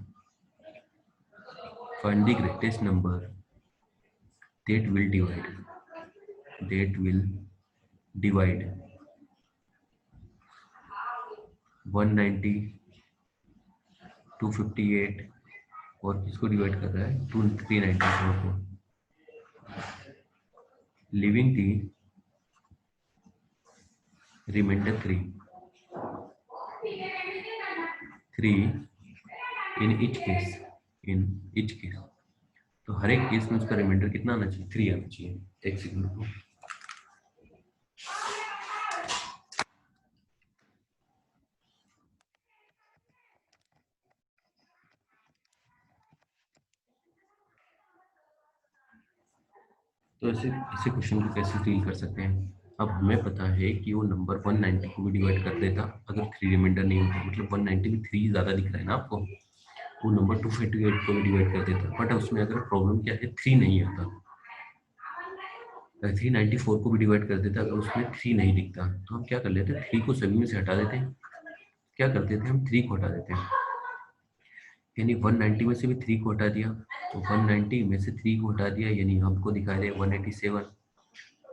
Speaker 1: find the greatest number that will divide 190, 258 और किसको डिवाइड कर रहा है 394 को, leaving the remainder 3 in each case. तो हर एक केस में उसका रिमाइंडर कितना आना चाहिए, 3 आना चाहिए। एक सेकंड को, तो ऐसे ऐसे क्वेश्चन को कैसे डील कर सकते हैं। अब हमें पता है कि वो नंबर 190 को भी डिवाइड कर देता अगर 3 रिमाइंडर नहीं होता, मतलब 190 में 3 ज़्यादा दिख रहा है ना आपको, वो नंबर 258 को भी डिवाइड कर देता। बट उसमें अगर प्रॉब्लम क्या है, 3 नहीं आता। 394 को भी डिवाइड कर देता अगर उसमें 3 नहीं दिखता। तो हम क्या कर लेते हैं, 3 को सभी में से हटा देते हैं। क्या करते थे हम, 3 को हटा देते हैं, यानी 190 में से भी 3 को हटा दिया तो 190 में से 3 को हटा दिया यानी हमको दिखाई दे 187।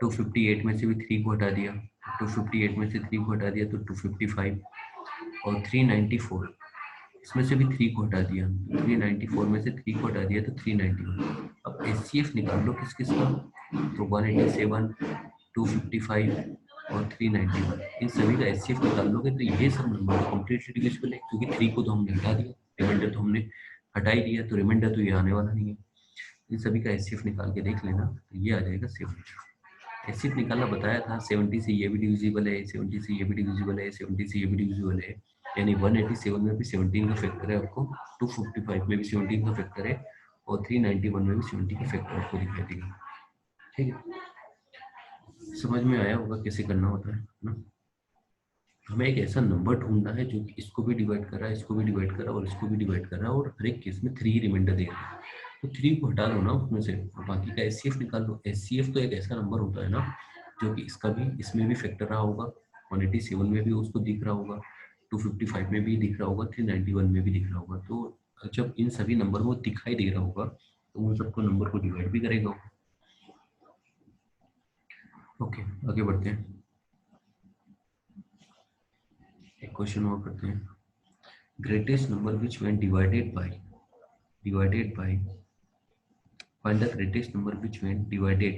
Speaker 1: 258 में से भी 3 को हटा दिया, 258 में से 3 को हटा दिया तो 255 और 394 इसमें से भी 3 को हटा दिया, 394 में से 3 को हटा दिया तो 391। अब एचसीएफ निकाल लो किस किस का, तो 187, 255 और 391 इन सभी का एचसीएफ निकाल लोगे तो ये सब नंबर कंप्लीटली डिविजिबल है क्योंकि 3 को तो हमने हटा दिया, रिमाइंडर तो हमने हटा ही दिया, तो रिमाइंडर तो ये आने वाला नहीं है। इन सभी का एचसीएफ निकाल के देख लेना तो ये आ जाएगा 70। एचसीएफ निकालना बताया था, 70 से ये भी डिविजिबल है, 70 से ये भी डिविजिबल है, 70 से ये भी डिविजिबल है, यानी 187 में भी 17 का फैक्टर है आपको, 255 में भी 17 का फैक्टर है और 391 में भी 70 का फैक्टर आपको दिखाई देगा। ठीक है, समझ में आया होगा कैसे करना होता है ना। हमें एक ऐसा नंबर ढूंढना है जो कि इसको भी डिवाइड कर रहा है, इसको भी डिवाइड कर रहा है और इसको भी डिवाइड कर रहा है और हर एक केस में 3 रिमाइंडर दे रहा है। तो 3 को हटा लो ना उसमें से और बाकी का एचसीएफ निकाल लो। एचसीएफ तो एक ऐसा नंबर होता है ना जो कि इसका भी इसमें भी फैक्टर रहा होगा, 187 में भी उसको दिख रहा होगा, 255 में भी दिख रहा होगा, 391 में भी दिख रहा होगा। तो जब इन सभी नंबर को दिखाई दे रहा होगा तो उन सबको नंबर को डिवाइड भी करेगा। ओके, आगे बढ़ते हैं, एक क्वेश्चन और करते हैं। Greatest number which when divided by find the greatest number which when divided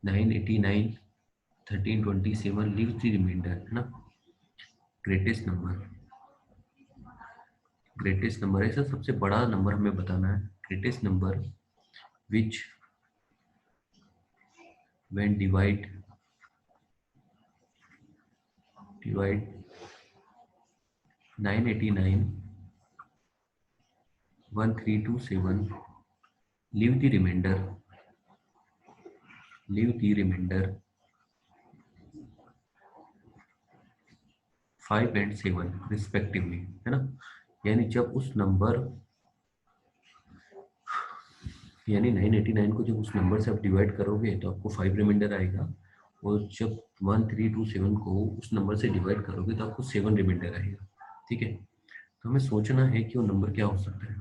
Speaker 1: 989, 1327 leaves the remainder, है ना। ग्रेटेस्ट नंबर ऐसा सबसे बड़ा नंबर हमें बताना है। Greatest number which when divide 989, 1327 leave the remainder 5 and 7 respectively, है ना। यानी जब उस नंबर यानी 989 को जब उस नंबर से आप डिवाइड करोगे तो आपको 5 रिमाइंडर आएगा और जब 1327 को उस नंबर से डिवाइड करोगे तो आपको 7 रिमाइंडर आएगा। ठीक है, तो हमें सोचना है कि वो नंबर क्या हो सकता है।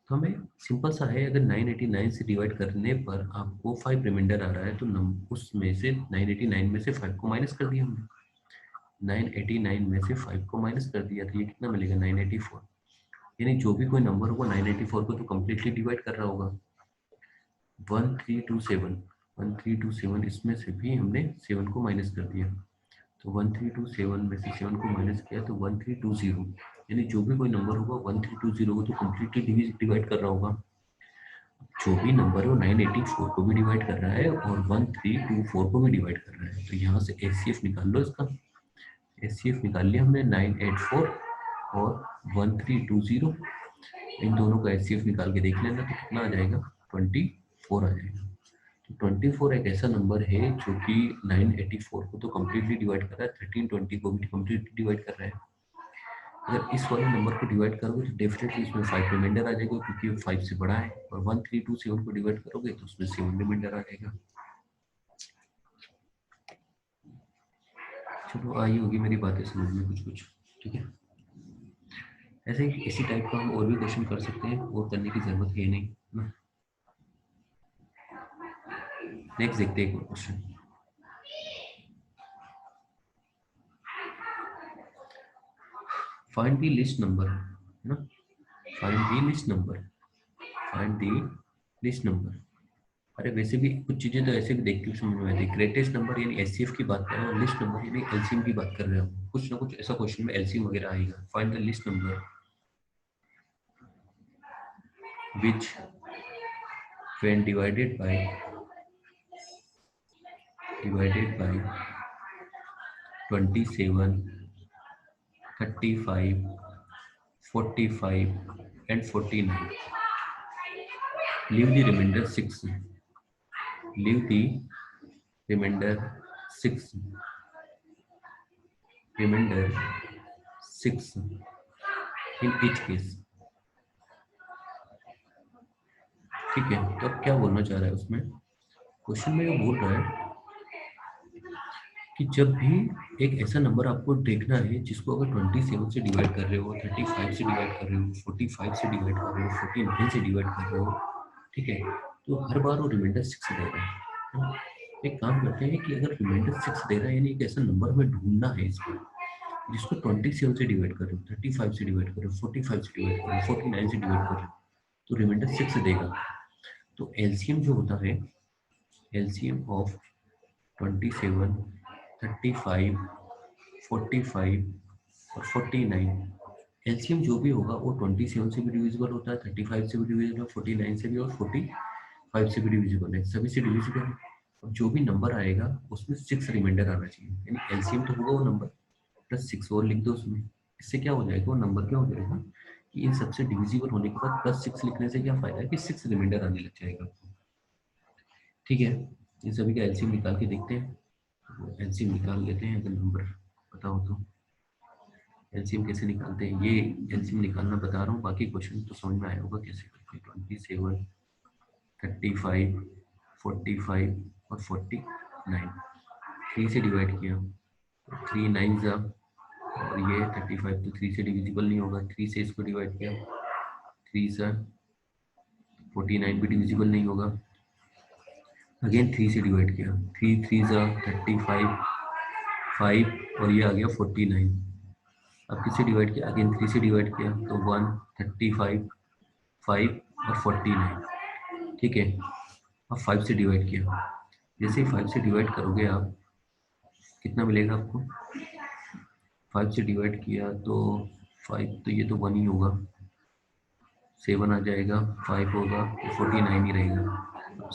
Speaker 1: तो हमें सिंपल सा है, अगर 989 से डिवाइड करने पर आपको 5 रिमाइंडर आ रहा है तो उसमें से 989 में से 5 को माइनस कर दिया हमने। 989 में से 5 को माइनस कर दिया तो ये कितना मिलेगा 984। यानी जो भी कोई नंबर होगा 984 को तो कम्प्लीटली डिवाइड कर रहा होगा। 1327 इसमें से भी हमने 7 को माइनस कर दिया, तो 1327 में से 7 को माइनस किया तो 1320। यानी जो भी कोई नंबर होगा 1320 को तो कम्प्लीटली डिवाइड कर रहा होगा। जो भी नंबर है वो 984 को भी डिवाइड कर रहा है और 1324 को भी डिवाइड कर रहा है। तो यहाँ से HCF निकाल लो इसका। HCF निकाल लिया हमने 984 और 1320। इन दोनों का HCF निकाल के देख लेना तो कितना आ जाएगा 24 आ जाएगा। तो 24 एक ऐसा नंबर है जो कि 984 को तो कम्प्लीटली डिवाइड कर रहा है, 1320 को भी कम्प्लीटली डिवाइड कर रहा है। अगर इस वाले नंबर को डिवाइड करोगे तो डेफिनेटली इसमें 5 रिमाइंडर आ जाएगा क्योंकि 5 से बड़ा है, और 1327 को डिवाइड करोगे तो उसमें 7 रिमाइंडर आ जाएगा। चलो आई होगी मेरी बातें समझ में कुछ कुछ, ठीक है। ऐसे ही इसी टाइप का हम और भी क्वेश्चन कर सकते हैं, और करने की जरूरत है नहीं ना। नेक्स्ट देखते हैं एक question. Find the list number, है ना। Find the list number, find the list number. अरे वैसे भी कुछ चीजें तो ऐसे भी देख के समझ में आती है। ग्रेटेस्ट नंबर यानी HCF की बात कर रहे हो, लिस्ट नंबर यानी LCM की बात कर रहे हो। कुछ ना कुछ ऐसा क्वेश्चन में LCM वगैरह आएगा। Find the list number which when divided by 27, 35, 45 and 49, leave the remainder 6. Leave the remainder 6. Remainder 6 in each case. ठीक है, तो अब क्या बोलना चाह रहा है उसमें, क्वेश्चन में ये बोल रहा है कि जब भी एक ऐसा नंबर आपको देखना है जिसको अगर 27 से डिवाइड कर रहे हो, 35 से डिवाइड कर रहे हो, 45 से डिवाइड कर रहे हो, 49 से डिवाइड कर रहे हो, ठीक है, तो हर बार वो रिमाइंडर 6 दे रहा है। एक काम करते हैं कि अगर रिमाइंडर 6 दे रहा है यानी एक ऐसा नंबर हमें ढूंढना है इसको जिसको 27 से डिवाइड कर रहे हो, 35 से डिवाइड कर रहे हो, 45 से डिवाइड कर रहे हो, 49 से डिवाइड कर रहे हो, तो रिमाइंडर 6 देगा। तो एलसीएम जो होता है, एलसीएम ऑफ 27, 35, 45 और 49, एलसीएम जो भी होगा वो 27 से भी डिविजिबल होता है, 35 से भी डिविजिबल है, 49 से भी और 45 से भी डिविजिबल है, सभी से डिविजिबल है। और जो भी नंबर आएगा उसमें 6 रिमाइंडर आना चाहिए, यानी एलसीएम तो होगा वो नंबर प्लस 6 और लिख दो उसमें। इससे क्या हो जाएगा, वो नंबर क्या हो जाएगा कि इन सबसे डिविजिबल होने के बाद प्लस 6 लिखने से क्या फायदा है कि 6 रिमाइंडर आने लग जाएगा। ठीक है, इन सभी का एलसीएम निकाल के देखते हैं। एलसीएम निकाल लेते हैं, अगर नंबर पता हो तो। एलसीएम कैसे निकालते हैं, ये एलसीएम निकालना बता रहा हूँ, बाकी क्वेश्चन तो समझ में आया होगा कैसे करते हैं। 27, 35, 45 और 49, 3 से डिवाइड किया, 3 9 जा, और ये 35 तो 3 से डिविजिबल नहीं होगा, 3 से इसको डिवाइड किया, 3 से 49 भी डिविजिबल नहीं होगा, अगेन 3 से डिवाइड किया, 3 3 जा 35, 5 और ये आ गया 49। अब किससे डिवाइड किया, अगेन 3 से डिवाइड किया तो 1, 35, 5 और 49। ठीक है, अब 5 से डिवाइड किया, जैसे ही 5 से डिवाइड करोगे आप कितना मिलेगा आपको, 5 से डिवाइड किया तो 5 तो ये तो 1 ही होगा, 7 आ जाएगा, 5 होगा तो 49 ही रहेगा।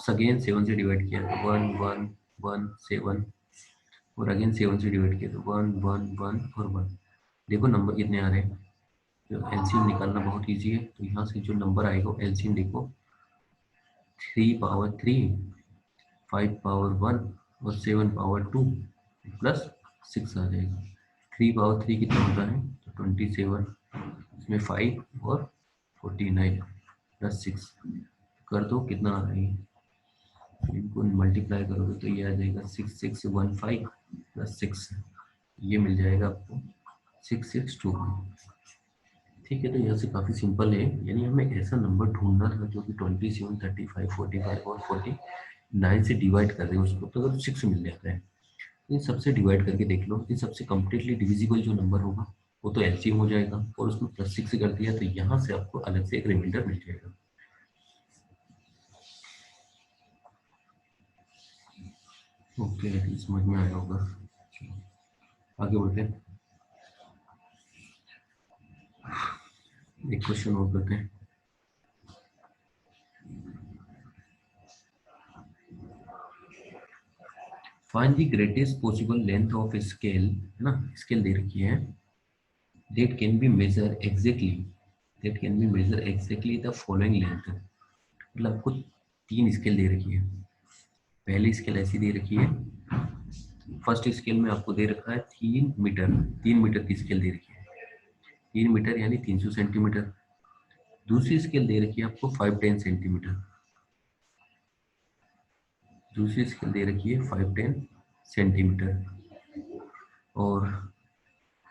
Speaker 1: अगेन 7 से डिवाइड किया तो 1 1 1 7, और अगेन 7 से डिवाइड किया तो 1 1 1 और 1। देखो नंबर कितने आ रहे हैं, तो एलसीएम निकालना बहुत इजी है। तो यहाँ से जो नंबर आएगा एलसीएम देखो, 3 पावर 3, 5 पावर 1 और 7 पावर 2 प्लस 6 आ जाएगा। 3 पावर 3 कितना होता है, तो 27, इसमें 5 और 49 प्लस 6 कर दो, कितना आ रहा है, इनको मल्टीप्लाई करोगे तो ये आ जाएगा 6615 प्लस 6, ये मिल जाएगा आपको 662। ठीक है, तो यहाँ से काफ़ी सिंपल है, यानी हमें ऐसा नंबर ढूंढना था जो कि 27, 35, 45 और 49 से डिवाइड कर रहे हैं उसको, तो अगर 6 मिल जाता है, इन सबसे डिवाइड करके देख लो, इन सबसे कम्प्लीटली डिविजिबल जो नंबर होगा वो तो एलसीएम हो जाएगा, और उसमें +6 कर दिया तो यहाँ से आपको अलग से एक रिमाइंडर मिल जाएगा। ओके, समझ में आया होगा। आगे बढ़ते हैं, एक क्वेश्चन और करते हैं। Find the greatest possible length of scale, है ना, स्केल दे रखी है, that can be measured exactly, that can be measured exactly the following length। मतलब आपको 3 स्केल दे रखी है। पहली स्केल ऐसी दे रखी है, फर्स्ट स्केल में आपको दे रखा है 3 मीटर, 3 मीटर की स्केल दे रखी है, 3 मीटर यानी 300 सेंटीमीटर। दूसरी स्केल दे रखी है आपको 510 सेंटीमीटर, दूसरी स्केल दे रखी है 510 सेंटीमीटर। और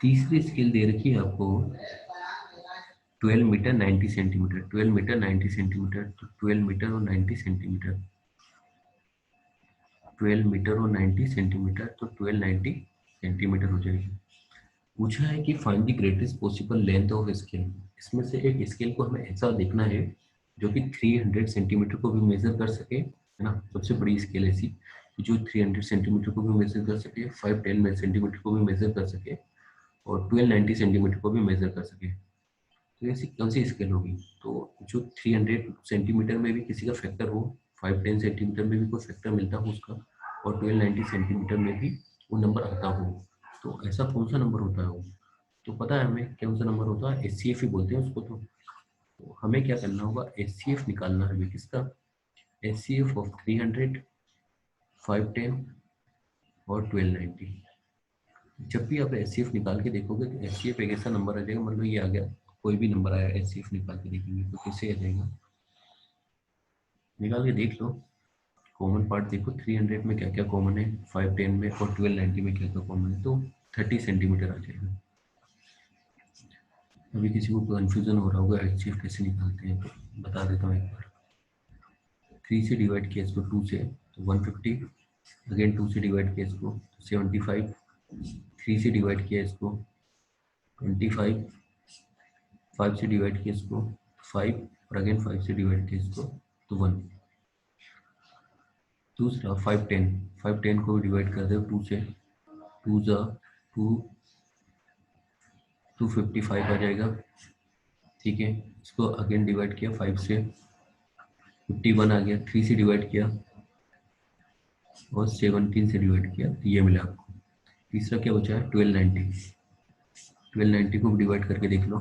Speaker 1: तीसरी स्केल दे रखी है आपको 12 मीटर 90 सेंटीमीटर, 12 मीटर 90 सेंटीमीटर। तो 12 मीटर और 90 सेंटीमीटर, 12 मीटर और 90 सेंटीमीटर, तो 1290 सेंटीमीटर हो जाएगी। पूछा है कि find the greatest possible length of scale. इसमें से एक स्केल को हमें ऐसा देखना है जो कि 300 सेंटीमीटर को भी मेजर कर सके, है ना, सबसे बड़ी स्केल ऐसी कि जो 300 सेंटीमीटर को भी मेजर कर सके, 510 सेंटीमीटर को भी मेजर कर सके, और 1290 सेंटीमीटर को भी मेजर कर सके। तो ऐसी कौन सी स्केल होगी? तो जो 300 सेंटीमीटर में भी किसी का फैक्टर हो, 510 सेंटीमीटर में भी कोई फैक्टर मिलता हो उसका, और 1290 सेंटीमीटर में भी वो नंबर आता हो, तो ऐसा कौन सा नंबर होता है वो? तो पता है हमें कौन सा नंबर होता है, एचसीएफ ही बोलते हैं उसको। तो हमें क्या करना होगा, एचसीएफ निकालना है हमें किसका, एचसीएफ ऑफ 300, 510 और 1290। जब भी आप एचसीएफ निकाल के देखोगे तो एचसीएफ एक ऐसा नंबर आ जाएगा, मान लो ये आ गया, कोई भी नंबर आया, एचसीएफ निकाल के देखेंगे तो कैसे आ जाएगा, निकाल के देख लो। कॉमन पार्ट देखो, 300 में क्या क्या कॉमन है, 510 में और 1290 में क्या क्या कॉमन है, तो 30 सेंटीमीटर आ जाएगा। अभी किसी को कन्फ्यूजन हो रहा होगा एचसीएफ कैसे निकालते हैं, तो बता देता हूँ एक बार। 3 से डिवाइड किया इसको 2 से तो 150, अगेन 2 से डिवाइड किया इसको 75, 3 से डिवाइड किया इसको 25, 5 से डिवाइड किया इसको 5, और अगेन 5 से डिवाइड किया इसको तो 1। दूसरा 510, 510 को डिवाइड कर दो 2 से, 2 जा 2, 255 आ जाएगा, ठीक है। इसको अगेन डिवाइड किया 5 से, 51 आ गया, 3 से डिवाइड किया और 17 से डिवाइड किया तो ये मिला आपको। तीसरा क्या बचा है, 1290, 1290 को डिवाइड करके देख लो,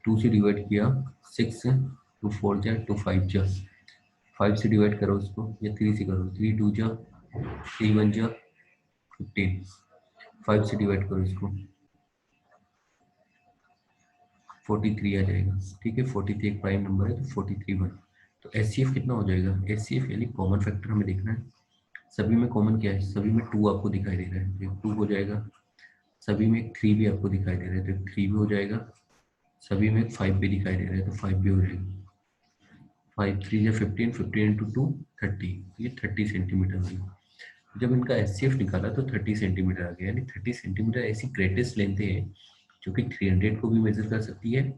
Speaker 1: 2 से डिवाइड किया 6 से, 2 4 जा 2 5 जा, 5 से डिवाइड करो उसको, या 3 से करो, 3 2 जा, 3 1 जा 15, 5 से डिवाइड करो इसको 43 आ जाएगा, ठीक है। 43 एक प्राइम नंबर है तो 43 1। तो एचसीएफ कितना हो जाएगा, एचसीएफ यानी कॉमन फैक्टर हमें देखना है। सभी में कॉमन क्या है, सभी में 2 आपको दिखाई दे रहा है तो 2 हो जाएगा, सभी में 3 भी आपको दिखाई दे रहा है तो 3 भी हो जाएगा, सभी में 5 भी दिखाई दे रहा है तो 5 भी हो जाएगा। 5 3 या 15, 15 इंटू 2 30, ये 30 सेंटीमीटर होगा। जब इनका एचसीएफ निकाला तो 30 सेंटीमीटर आ गया, यानी 30 सेंटीमीटर ऐसी ग्रेटेस्ट लेंथ है जो कि 300 को भी मेजर कर सकती है,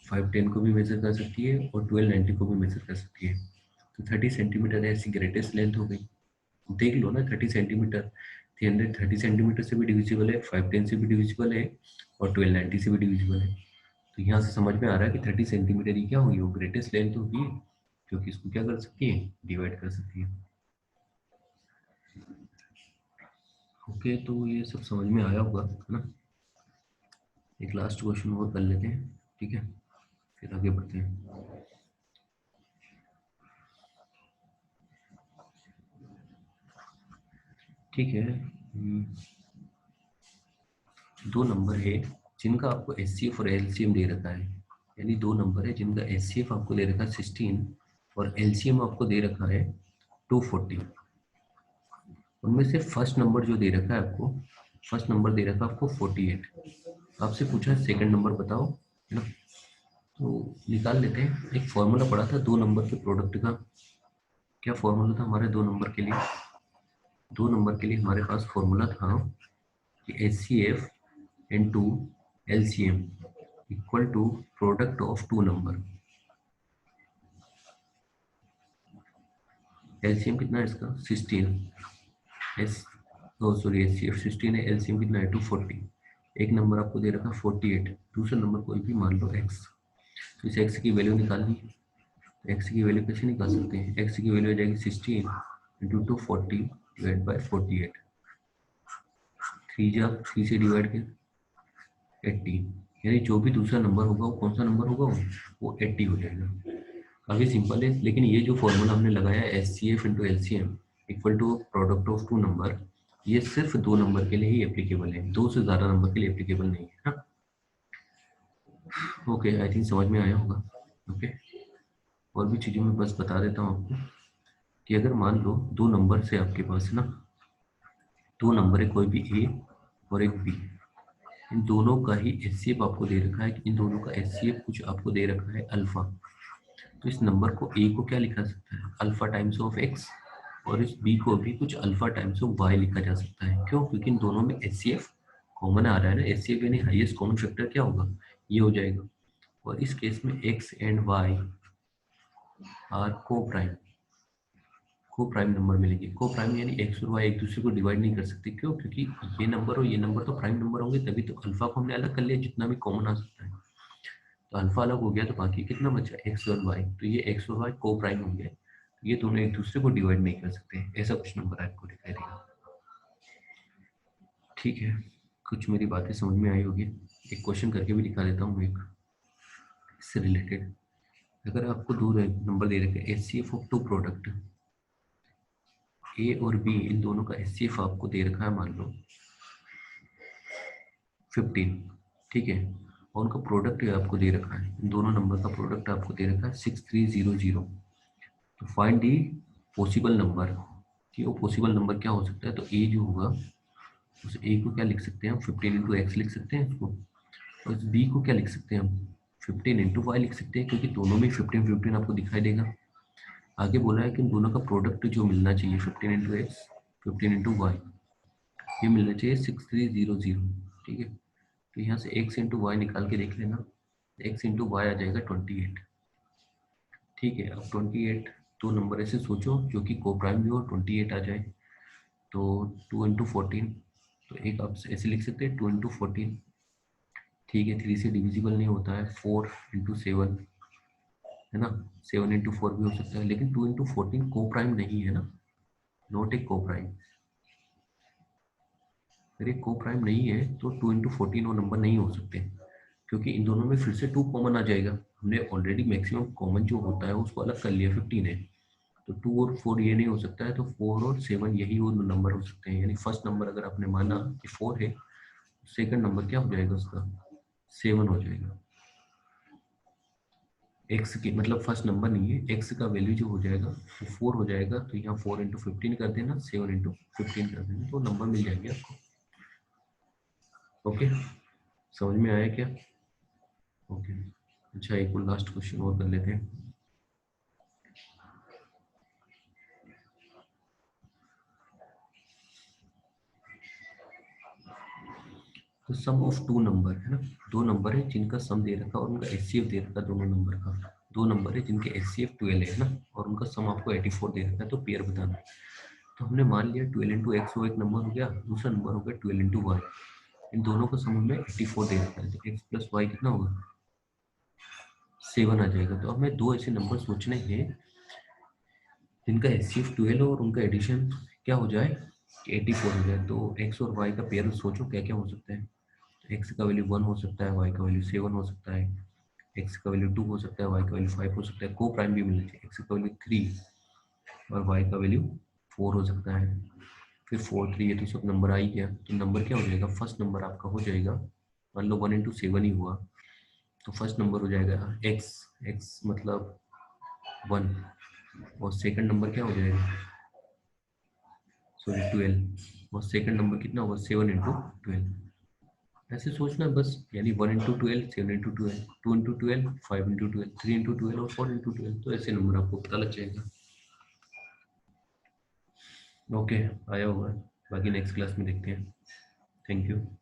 Speaker 1: 510 को भी मेजर कर सकती है और 1290 को भी मेजर कर सकती है। तो 30 सेंटीमीटर ऐसी ग्रेटेस्ट लेंथ हो गई। देख लो ना, 30 सेंटीमीटर, 300 30 सेंटीमीटर से भी डिविजिबल है, 510 से भी डिविजिबल है और 1290 से भी डिविजिबल है। तो यहाँ से समझ में आ रहा है कि 30 सेंटीमीटर ही क्या होगी, वो ग्रेटेस्ट लेंथ होगी क्योंकि इसको क्या कर सकती है, डिवाइड कर सकती है। ओके, तो ये सब समझ में आया होगा, है ना। एक लास्ट क्वेश्चन और कर लेते हैं, ठीक है, फिर आगे बढ़ते हैं। ठीक है, दो नंबर है जिनका आपको एचसीएफ और एलसीएम दे रखा है, यानी दो नंबर है जिनका एचसीएफ आपको दे रखा है 16 और एलसीएम आपको दे रखा है 240। उनमें से फर्स्ट नंबर जो दे रखा है आपको, फर्स्ट नंबर दे रखा है आपको 48। आपसे पूछा है सेकंड नंबर बताओ, है ना। तो निकाल लेते हैं। एक फॉर्मूला पढ़ा था दो नंबर के प्रोडक्ट का। क्या फॉर्मूला था हमारे दो नंबर के लिए? दो नंबर के लिए हमारे पास फॉर्मूला था कि HCF into LCM equal to product of two number. LCM कितना है इसका? 16। एस सॉरी HCF 16 है, LCM कितना है? 240। एक नंबर आपको दे रखा 48, दूसरा नंबर कोई भी मान लो x। तो इस x की वैल्यू निकालनी। x की वैल्यू कैसे निकाल सकते हैं? x की वैल्यू आ जाएगी 16 इंटू 240 डिवाइड बाई 48। 3 से डिवाइड कर 80, यानी जो भी दूसरा नंबर होगा वो कौन सा नंबर होगा? वो 80 हो जाएगा। काफ़ी सिंपल है। लेकिन ये जो फॉर्मूला हमने लगाया HCF into LCM equal to product of two number, ये सिर्फ दो नंबर के लिए ही एप्लीकेबल है, दो से ज़्यादा नंबर के लिए एप्लीकेबल नहीं है ना। ओके, आई थिंक समझ में आया होगा। ओके, और भी चीज़ें मैं बस बता देता हूँ आपको कि अगर मान लो दो नंबर से आपके पास है ना, दो नंबर है, कोई भी A और एक B, इन दोनों का ही HCF आपको दे रखा है कि इन दोनों का HCF कुछ आपको दे रखा है अल्फा। तो इस नंबर को A को क्या लिखा सकता है? अल्फा टाइम्स ऑफ X, और इस B को भी कुछ अल्फा टाइम्स ऑफ Y लिखा जा सकता है। क्यों? क्योंकि इन दोनों में HCF कॉमन आ रहा है ना। HCF यानी हाईएस्ट कॉमन फैक्टर क्या होगा? ये हो जाएगा। और इस केस में X एंड Y आर को प्राइम, को प्राइम नंबर मिलेंगे। को प्राइम यानी X और Y एक दूसरे को डिवाइड नहीं कर सकते। क्यों? क्योंकि ये नंबर और ये नंबर तो प्राइम नंबर होंगे, तभी तो अल्फा को हमने अलग कर लिया, जितना भी कॉमन आ सकता है। तो अल्फा अलग हो गया तो बाकी कितना बचा? X और Y। तो ये X और Y को प्राइम होंगे, ये दोनों एक दूसरे को डिवाइड नहीं कर सकते। ऐसा कुछ नंबर आपको दिखाई देगा। ठीक है, कुछ मेरी बातें समझ में आई होगी। एक क्वेश्चन करके भी दिखा देता हूँ एक इससे रिलेटेड। अगर आपको दो नंबर दे रखे HCF of two product A और B, इन दोनों का HCF आपको दे रखा है मान लो 15, ठीक है, और उनका प्रोडक्ट आपको दे रखा है, इन दोनों नंबर का प्रोडक्ट आपको दे रखा है 6300। तो फाइंड दी पॉसिबल नंबर, कि वो पॉसिबल नंबर क्या हो सकता है। तो ए जो होगा उस ए को क्या लिख सकते हैं हम? 15 इंटू एक्स लिख सकते हैं उसको। और इस बी को क्या लिख सकते हैं हम? 15 इंटू वाई लिख सकते हैं, क्योंकि दोनों में 15 15 आपको दिखाई देगा। आगे बोला है कि इन दोनों का प्रोडक्ट जो मिलना चाहिए 15 इंटू एक्स 15 इंटू वाई, ये मिलना चाहिए 6300। ठीक है, तो यहाँ से एक्स इंटू वाई निकाल के देख लेना। एक्स इंटू वाई आ जाएगा 28। ठीक है, अब 28 दो नंबर ऐसे सोचो जो कि को प्राइम भी हो, 28 आ जाए। तो 2 इंटू 14, तो एक आप ऐसे लिख सकते हैं 2 इंटू 14। ठीक है, 3 से डिविजिबल नहीं होता है। 4 इंटू 7 है ना, 7 इंटू 4 भी हो सकता है, लेकिन 2 इंटू 14 को प्राइम नहीं है ना, नॉट ए को प्राइम। अगर ये को प्राइम नहीं है तो 2 इंटू 14 वो नंबर नहीं हो सकते, क्योंकि इन दोनों में फिर से 2 कॉमन आ जाएगा। हमने ऑलरेडी मैक्सिमम कॉमन जो होता है उसको अलग कर लिया, 15 है। तो 2 और 4 ये नहीं हो सकता है, तो 4 और 7 यही वो नंबर हो सकते हैं। यानी फर्स्ट नंबर अगर आपने माना कि 4 है, सेकंड नंबर क्या हो जाएगा उसका? 7 हो जाएगा। एक्स की मतलब फर्स्ट नंबर नहीं है, एक्स का वैल्यू जो हो जाएगा वो 4 हो जाएगा। तो यहाँ 4 इंटू 15 कर देना, 7 इंटू 15 कर देना, तो नंबर मिल जाएंगे आपको। ओके, समझ में आया क्या? ओके, अच्छा एक और लास्ट क्वेश्चन और कर लेते हैं। तो सम ऑफ टू नंबर है ना, दो नंबर है जिनका सम दे रखा और उनका HCF दे रखा दोनों नंबर का। दो नंबर है जिनके HCF 12 है ना, और उनका सम आपको 84 दे रखा है, तो पेयर बताना। तो हमने मान लिया 12 इंटू एक्स वो एक नंबर हो गया, दूसरा नंबर हो गया 12 इंटू वाई। इन दोनों का सम हमें 84 दे रखा है, तो एक्स प्लस वाई कितना होगा? 7 आ जाएगा। तो हमें दो ऐसे नंबर सोचने हैं जिनका HCF 12 और उनका एडिशन क्या हो जाए कि 84 हो जाए। तो एक्स और वाई का पेयर सोचो क्या क्या हो सकता है। एक्स का वैल्यू 1 हो सकता है, वाई का वैल्यू 7 हो सकता है, एक्स का वैल्यू 2 हो सकता है, वाई का वैल्यू 5 हो सकता है। को प्राइम भी मिलना चाहिए, एक्स का वैल्यू 3 और वाई का वैल्यू 4 हो सकता है। फिर 4 3 ये तो सब नंबर आ ही गया। तो नंबर क्या हो जाएगा? फर्स्ट नंबर आपका हो जाएगा, मान लो 1 इंटू 7 ही हुआ, तो फर्स्ट नंबर हो जाएगा एक्स, एक्स मतलब 1, और सेकंड नंबर क्या हो जाएगा? सॉरी 12, और सेकंड नंबर कितना होगा? 7 इंटू 12। ऐसे सोचना बस, यानी 1 into 12 7 into 12, 2 into 12 5 into 12, 3 into 12 और 4 इंटू 12, तो ऐसे नंबर आपको पता लग जाएगा। ओके, आया होगा, बाकी नेक्स्ट क्लास में देखते हैं। Thank you.